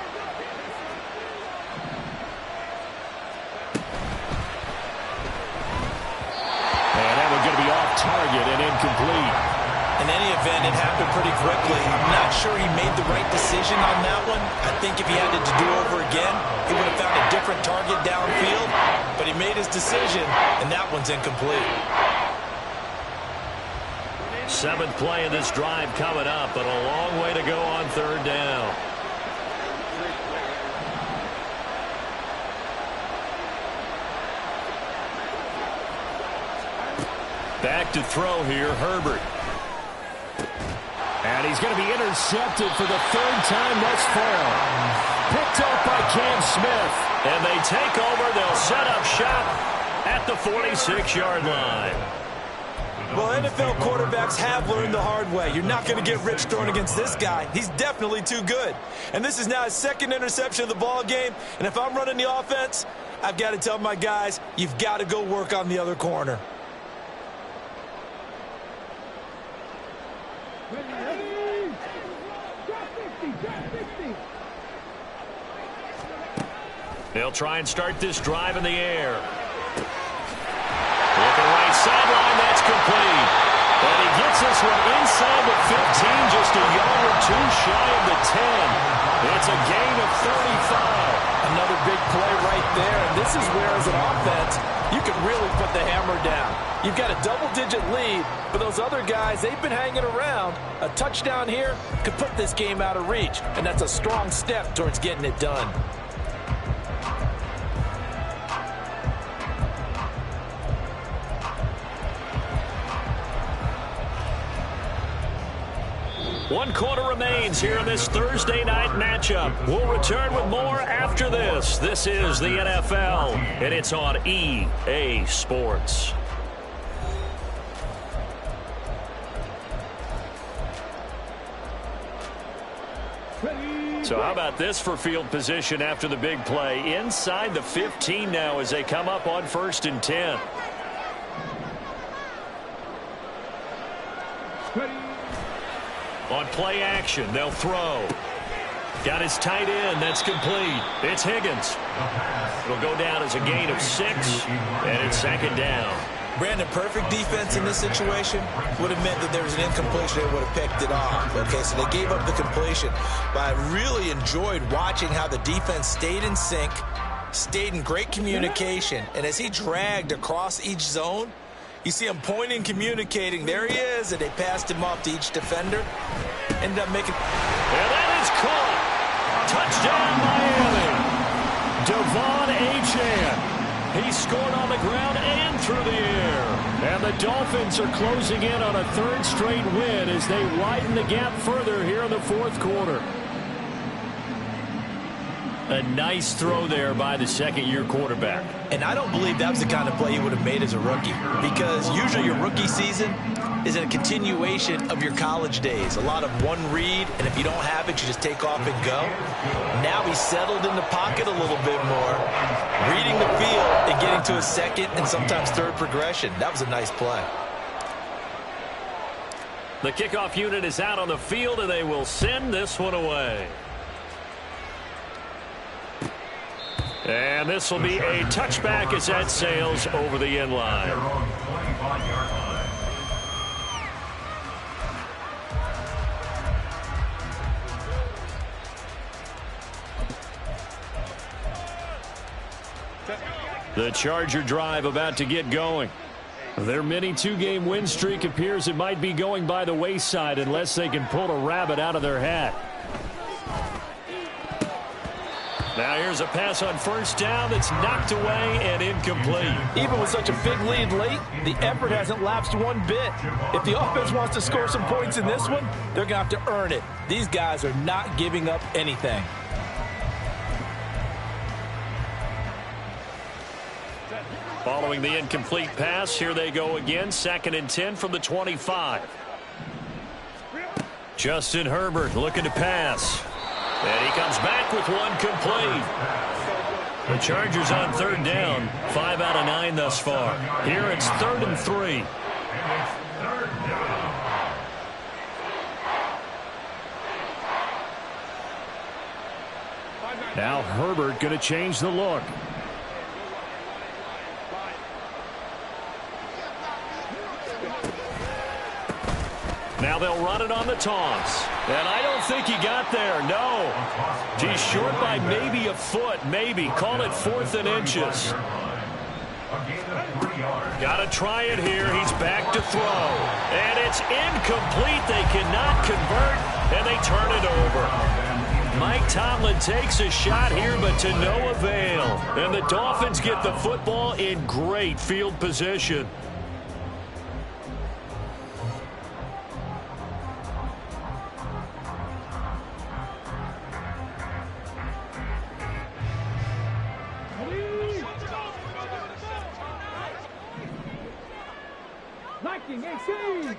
[SPEAKER 2] And that one's going to be off target and incomplete.
[SPEAKER 4] In any event, it happened pretty quickly. I'm not sure he made the right decision on that one. I think if he had it to do over again, he would have found a different target downfield. But he made his decision, and that one's incomplete.
[SPEAKER 2] 7th play of this drive coming up, but a long way to go on 3rd down. Back to throw here, Herbert. And he's going to be intercepted for the third time thus far. Picked up by Cam Smith. And they take over. They'll set up shop at the 46-yard line.
[SPEAKER 4] Well, NFL quarterbacks have learned the hard way. You're not going to get rich throwing against this guy. He's definitely too good. And this is now his second interception of the ball game. And if I'm running the offense, I've got to tell my guys, you've got to go work on the other corner.
[SPEAKER 2] They'll try and start this drive in the air. Looking right sideline, that's complete. And he gets this one inside the 15, just a yard or two shy of the 10. It's a gain of 35.
[SPEAKER 6] Another big play right there, and this is where, as an offense, you can really put the hammer down. You've got a double-digit lead, but those other guys, they've been hanging around. A touchdown here could put this game out of reach, and that's a strong step towards getting it done.
[SPEAKER 2] One quarter remains here in this Thursday night matchup. We'll return with more after this. This is the NFL, and it's on EA Sports. So how about this for field position after the big play? Inside the 15 now as they come up on 1st and 10. On play action, they'll throw. Got his tight end. That's complete. It's Higgins. It'll go down as a gain of 6, and it's 2nd down.
[SPEAKER 4] Brandon, perfect defense in this situation would have meant that there was an incompletion. They would have picked it off. Okay, so they gave up the completion. But I really enjoyed watching how the defense stayed in sync, stayed in great communication. And as he dragged across each zone, you see him pointing, communicating. There he is, and they passed him off to each defender. Ended up making...
[SPEAKER 2] And that is caught. Touchdown, Miami. Devon Achane. He scored on the ground and through the air. And the Dolphins are closing in on a 3rd straight win as they widen the gap further here in the 4th quarter. A nice throw there by the 2nd-year quarterback.
[SPEAKER 4] And I don't believe that was the kind of play he would have made as a rookie, because usually your rookie season is a continuation of your college days. A lot of one read, and if you don't have it, you just take off and go. Now he's settled in the pocket a little bit more, reading the field and getting to a 2nd and sometimes 3rd progression. That was a nice play.
[SPEAKER 2] The kickoff unit is out on the field, and they will send this one away. And this will be a touchback as that sails over the end line. The Charger drive about to get going. Their mini 2-game win streak appears it might be going by the wayside unless they can pull a rabbit out of their hat. Now here's a pass on 1st down that's knocked away and incomplete.
[SPEAKER 6] Even with such a big lead late, the effort hasn't lapsed one bit. If the offense wants to score some points in this one, they're going to have to earn it. These guys are not giving up anything.
[SPEAKER 2] Following the incomplete pass, here they go again. 2nd and 10 from the 25. Justin Herbert looking to pass. And he comes back with one complete. The Chargers on 3rd down. 5 out of 9 thus far. Here it's 3rd and 3. Now Herbert going to change the look. Now they'll run it on the toss. And I don't think he got there. No. He's short by maybe a foot. Maybe. Call it 4th and inches. Got to try it here. He's back to throw. And it's incomplete. They cannot convert. And they turn it over. Mike Tomlin takes a shot here, but to no avail. And the Dolphins get the football in great field position.
[SPEAKER 5] 18.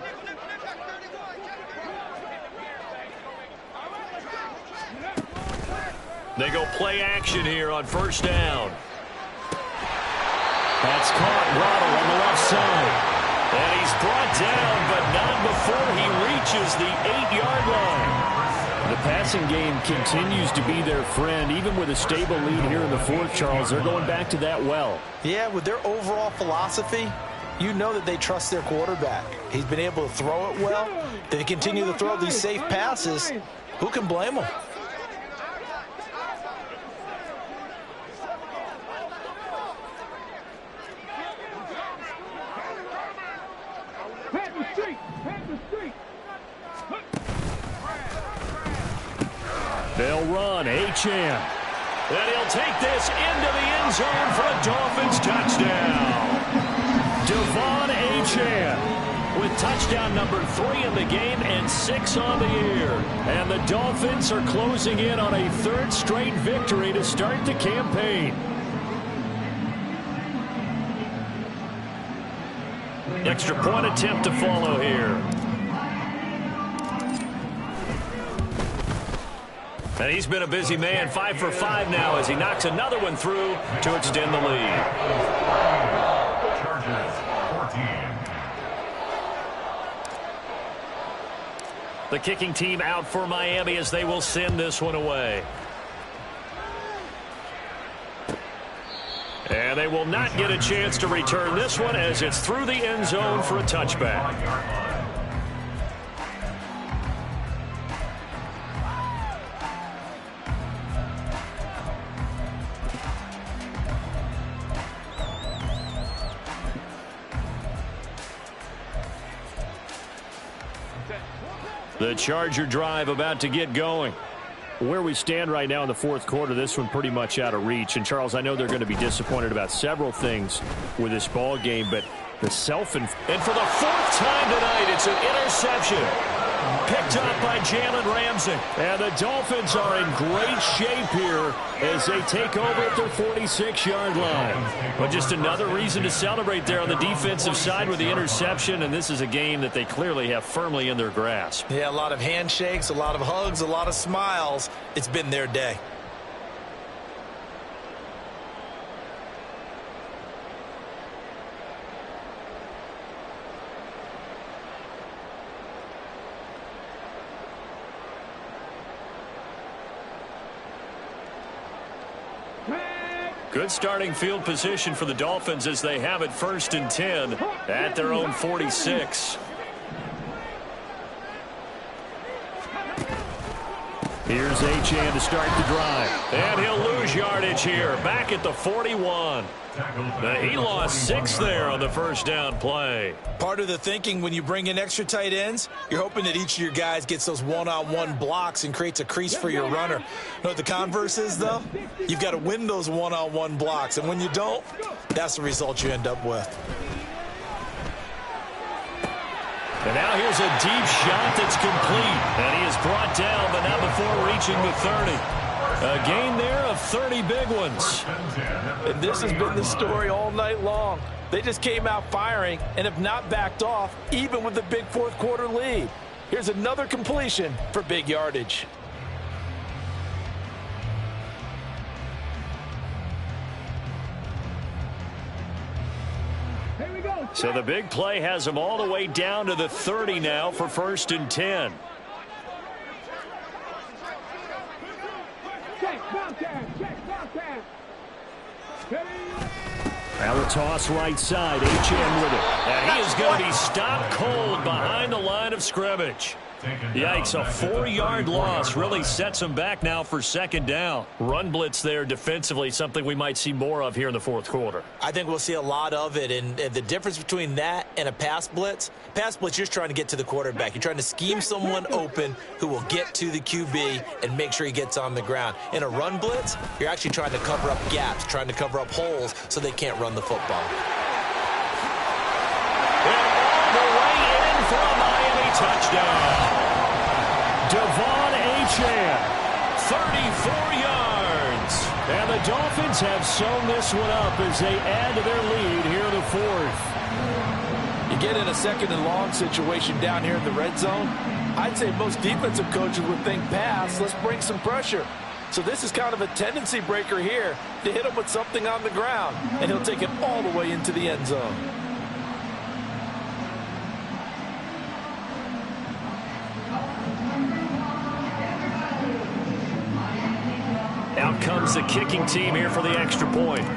[SPEAKER 2] They go play action here on first down. That's caught. Waddle on the left side. And he's brought down, but not before he reaches the 8-yard line. The passing game continues to be their friend. Even with a stable lead here in the fourth, Charles, they're going back to that well.
[SPEAKER 4] Yeah, with their overall philosophy, you know that they trust their quarterback. He's been able to throw it well. They continue to throw these safe passes. Who can blame them?
[SPEAKER 2] They'll run. Achane. And he'll take this into the end zone for a Dolphins touchdown. Devon Achane with touchdown number 3 in the game and 6 on the year. And the Dolphins are closing in on a 3rd straight victory to start the campaign. Extra point attempt to follow here. And he's been a busy man, 5 for 5 now as he knocks another one through to extend the lead.
[SPEAKER 3] Chargers, 14.
[SPEAKER 2] The kicking team out for Miami as they will send this one away. And they will not get a chance to return this one as it's through the end zone for a touchback. The Charger drive about to get going. Where we stand right now in the fourth quarter, this one pretty much out of reach. And, Charles, I know they're going to be disappointed about several things with this ball game, but the and for the 4th time tonight, it's an interception. Picked up by Jalen Ramsey. And the Dolphins are in great shape here as they take over at their 46-yard line. But just another reason to celebrate there on the defensive side with the interception, and this is a game that they clearly have firmly in their grasp.
[SPEAKER 4] Yeah, a lot of handshakes, a lot of hugs, a lot of smiles. It's been their day.
[SPEAKER 2] Good starting field position for the Dolphins as they have it 1st and 10 at their own 46. Here's Achane to start the drive. And he'll lose yardage here. Back at the 41. He lost 6 there on the first down play.
[SPEAKER 4] Part of the thinking when you bring in extra tight ends, you're hoping that each of your guys gets those one-on-one blocks and creates a crease for your runner. You know what the converse is, though? You've got to win those one-on-one blocks, and when you don't, that's the result you end up with.
[SPEAKER 2] And now here's a deep shot that's complete. And he is brought down, but not before reaching the 30. A gain there of 30 big ones.
[SPEAKER 6] And this has been the story all night long. They just came out firing and have not backed off, even with the big fourth quarter lead. Here's another completion for big yardage.
[SPEAKER 2] So the big play has them all the way down to the 30 now for 1st and 10. Now the toss right side. Achane with it. And he is going to be stopped cold behind the line of scrimmage. Yikes, a 4-yard loss really sets them back now for 2nd down. Run blitz there defensively, something we might see more of here in the fourth quarter.
[SPEAKER 4] I think we'll see a lot of it, and the difference between that and a pass blitz, you're just trying to get to the quarterback. You're trying to scheme someone open who will get to the QB and make sure he gets on the ground. In a run blitz, you're actually trying to cover up gaps, trying to cover up holes so they can't run the football.
[SPEAKER 2] And all the way in for a Miami touchdown. Devon Achane, 34 yards. And the Dolphins have sewn this one up as they add to their lead here in the fourth.
[SPEAKER 6] You get in a second and long situation down here in the red zone, I'd say most defensive coaches would think pass, let's bring some pressure. So this is kind of a tendency breaker here to hit him with something on the ground, and he'll take it all the way into the end zone.
[SPEAKER 2] Out comes the kicking team here for the extra point.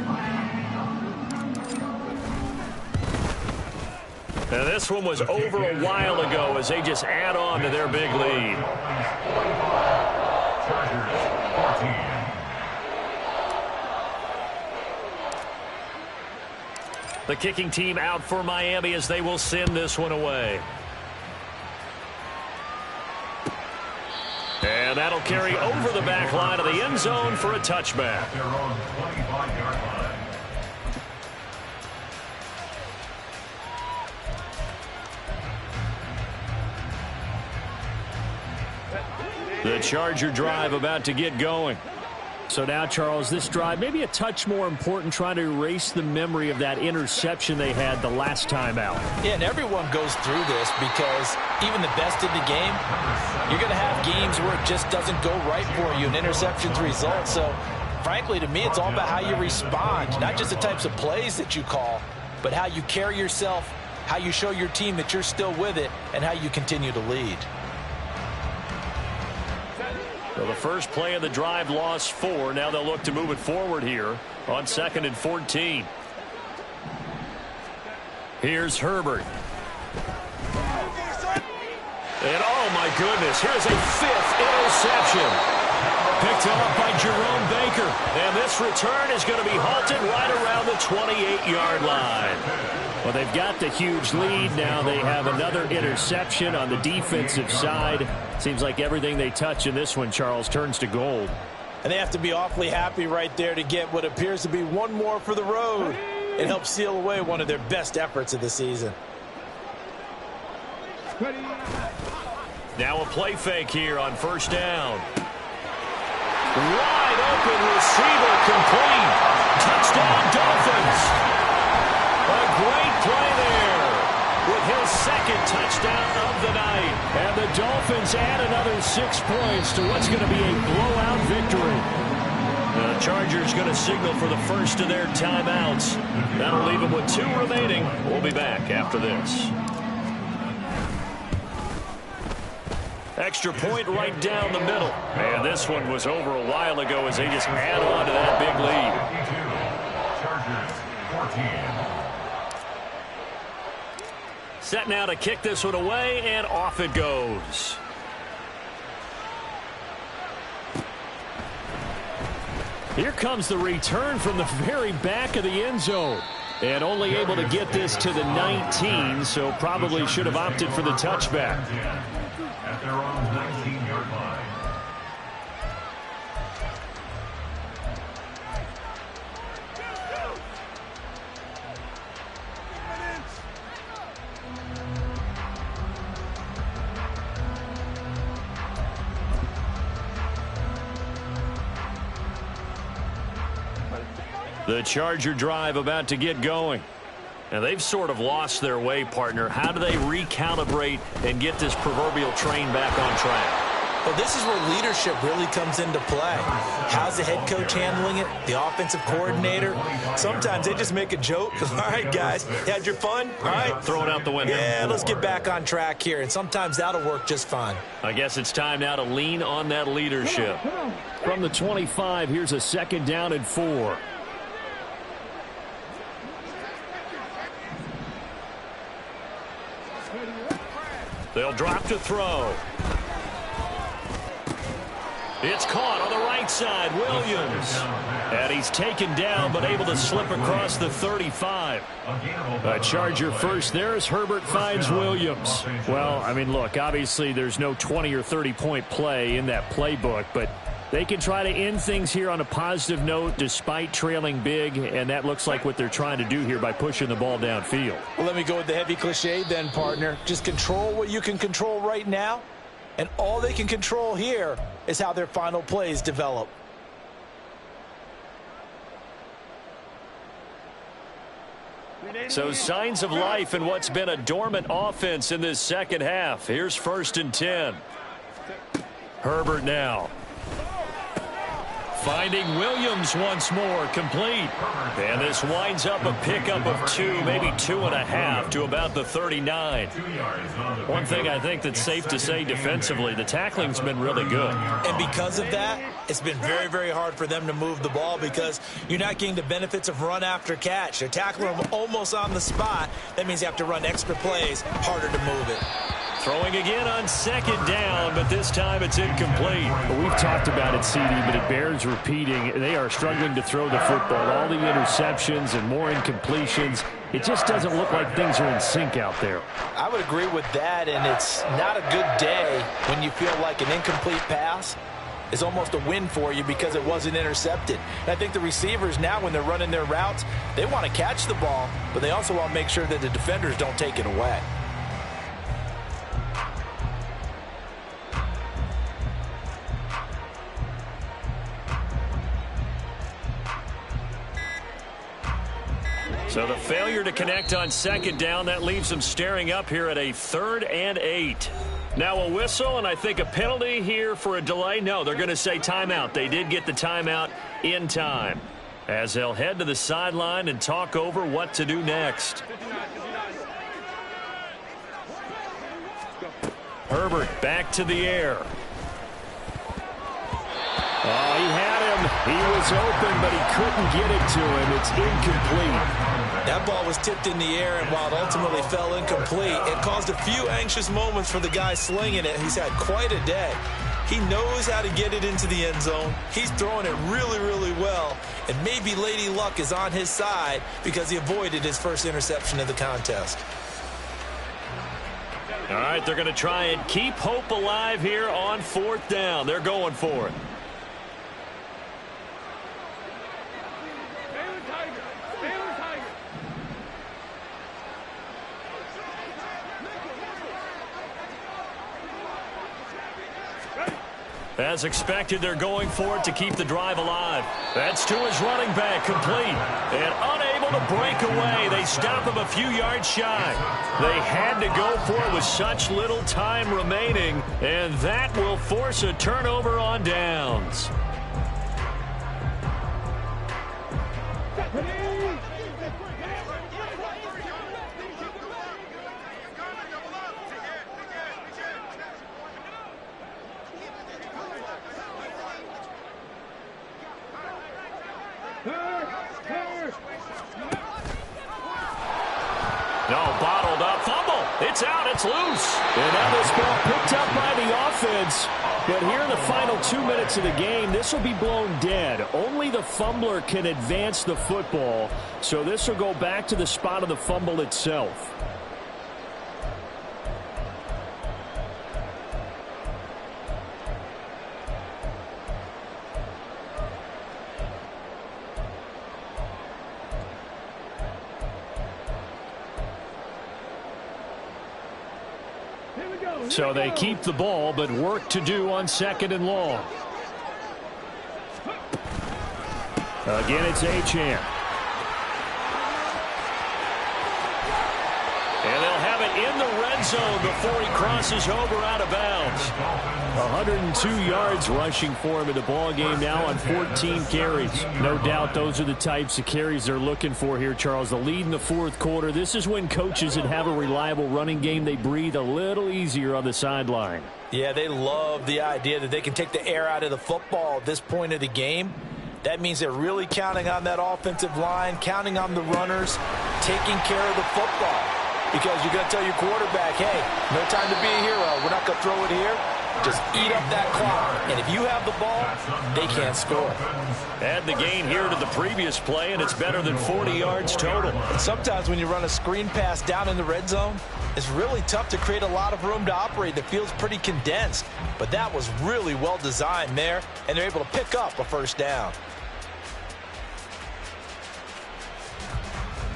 [SPEAKER 2] And this one was over a while ago as they just add on to their big lead. The kicking team out for Miami as they will send this one away. And that'll carry over the back line of the end zone for a touchback.
[SPEAKER 3] Their own 25-yard line.
[SPEAKER 2] The Charger drive about to get going.
[SPEAKER 7] So now, Charles, this drive maybe a touch more important, trying to erase the memory of that interception they had the last time out.
[SPEAKER 4] Yeah, and everyone goes through this because even the best in the game, you're going to have games where it just doesn't go right for you and interceptions result. So, frankly, to me, it's all about how you respond, not just the types of plays that you call, but how you carry yourself, how you show your team that you're still with it, and how you continue to lead.
[SPEAKER 2] Well, the first play of the drive lost 4. Now they'll look to move it forward here on 2nd and 14. Here's Herbert. And oh my goodness, here's a 5th interception. Picked up by Jerome Baker. And this return is going to be halted right around the 28-yard line.
[SPEAKER 7] Well, they've got the huge lead. Now they have another interception on the defensive side. Seems like everything they touch in this one, Charles, turns to gold.
[SPEAKER 4] And they have to be awfully happy right there to get what appears to be one more for the road. It helps seal away one of their best efforts of the season.
[SPEAKER 2] Now a play fake here on first down. Wide open receiver complete. Touchdown Dolphins. A great play there with his 2nd touchdown of the night.
[SPEAKER 7] And the Dolphins add another 6 points to what's going to be a blowout victory.
[SPEAKER 2] The Chargers going to signal for the first of their timeouts. That'll leave them with 2 remaining. We'll be back after this. Extra point right down the middle. And this one was over a while ago as they just add on to that big lead.
[SPEAKER 3] Chargers 14.
[SPEAKER 2] Set now to kick this one away, and off it goes.
[SPEAKER 7] Here comes the return from the very back of the end zone. And only able to get this to the 19, so probably should have opted for the touchback.
[SPEAKER 3] At their own 19-yard line.
[SPEAKER 2] The Charger drive about to get going. And they've sort of lost their way, partner. How do they recalibrate and get this proverbial train back on track?
[SPEAKER 4] Well, this is where leadership really comes into play. How's the head coach handling it? The offensive coordinator? Sometimes they just make a joke. All right, guys, you had your fun? All right.
[SPEAKER 2] Throw it out the window.
[SPEAKER 4] Yeah, let's get back on track here. And sometimes that'll work just fine.
[SPEAKER 2] I guess it's time now to lean on that leadership.
[SPEAKER 7] From the 25, here's a 2nd down and 4.
[SPEAKER 2] They'll drop to throw. It's caught on the right side, Williams. And he's taken down, but able to slip across the 35.
[SPEAKER 7] A Charger first there as Herbert finds Williams. Well, I mean, look, obviously there's no 20 or 30-point play in that playbook, but they can try to end things here on a positive note despite trailing big, and that looks like what they're trying to do here by pushing the ball downfield.
[SPEAKER 4] Well, let me go with the heavy cliche then, partner. Just control what you can control right now, and all they can control here is how their final plays develop.
[SPEAKER 2] So signs of life in what's been a dormant offense in this second half. Here's 1st and 10. Herbert now. Finding Williams once more, complete. And this winds up a pickup of 2, maybe 2.5 to about the 39. One thing I think that's safe to say defensively, the tackling's been really good.
[SPEAKER 4] And because of that, it's been very, very hard for them to move the ball because you're not getting the benefits of run after catch. They're tackling them almost on the spot. That means you have to run extra plays, harder to move it.
[SPEAKER 2] Throwing again on 2nd down, but this time it's incomplete.
[SPEAKER 7] Well, we've talked about it, CD, but it bears repeating. They are struggling to throw the football. All the interceptions and more incompletions. It just doesn't look like things are in sync out there.
[SPEAKER 4] I would agree with that, and it's not a good day when you feel like an incomplete pass is almost a win for you because it wasn't intercepted. And I think the receivers now, when they're running their routes, they want to catch the ball, but they also want to make sure that the defenders don't take it away.
[SPEAKER 2] So the failure to connect on 2nd down, that leaves them staring up here at a 3rd and 8. Now a whistle, and I think a penalty here for a delay. No, they're going to say timeout. They did get the timeout in time, as they'll head to the sideline and talk over what to do next. Herbert back to the air.
[SPEAKER 7] Oh, he had him. He was open, but he couldn't get it to him. It's incomplete.
[SPEAKER 4] That ball was tipped in the air, and while it ultimately fell incomplete, it caused a few anxious moments for the guy slinging it. He's had quite a day. He knows how to get it into the end zone. He's throwing it really, really well, and maybe Lady Luck is on his side because he avoided his first interception of the contest.
[SPEAKER 2] All right, they're going to try and keep hope alive here on 4th down. They're going for it. As expected, they're going for it to keep the drive alive. That's to his running back, complete. And unable to break away. They stop him a few yards shy. They had to go for it with such little time remaining, and that will force a turnover on downs. No, bottled up, fumble. It's out, it's loose.
[SPEAKER 7] And now this ball picked up by the offense. But here in the final 2 minutes of the game, this will be blown dead. Only the fumbler can advance the football. So this will go back to the spot of the fumble itself. So they keep the ball, but work to do on 2nd and long. Again, it's Achane.
[SPEAKER 2] And they'll have it in the red zone before he crosses over out of bounds.
[SPEAKER 7] 102 yards rushing for him in the ball game now on 14 carries. No doubt those are the types of carries they're looking for here, Charles. The lead in the 4th quarter. This is when coaches that have a reliable running game, they breathe a little easier on the sideline.
[SPEAKER 4] Yeah, they love the idea that they can take the air out of the football at this point of the game. That means they're really counting on that offensive line, counting on the runners, taking care of the football. Because you're going to tell your quarterback, hey, no time to be a hero. We're not going to throw it here. Just eat up that clock. And if you have the ball, they can't score.
[SPEAKER 2] Add the gain here to the previous play, and it's better than 40 yards total.
[SPEAKER 4] And sometimes when you run a screen pass down in the red zone, it's really tough to create a lot of room to operate. The field's pretty condensed. But that was really well designed there, and they're able to pick up a 1st down.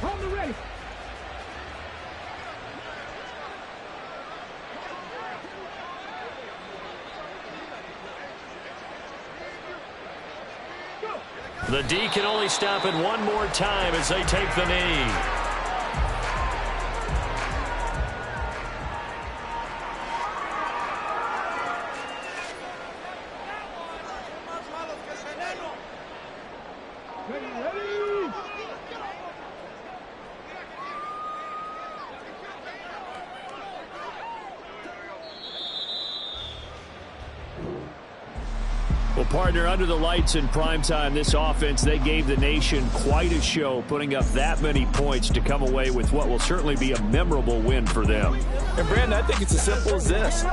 [SPEAKER 5] On the race.
[SPEAKER 2] The D can only stop it one more time as they take the knee.
[SPEAKER 5] Ready?
[SPEAKER 2] Well, partner, under the lights in primetime, this offense, they gave the nation quite a show, putting up that many points to come away with what will certainly be a memorable win for them.
[SPEAKER 6] And, Brandon, I think it's as simple as this.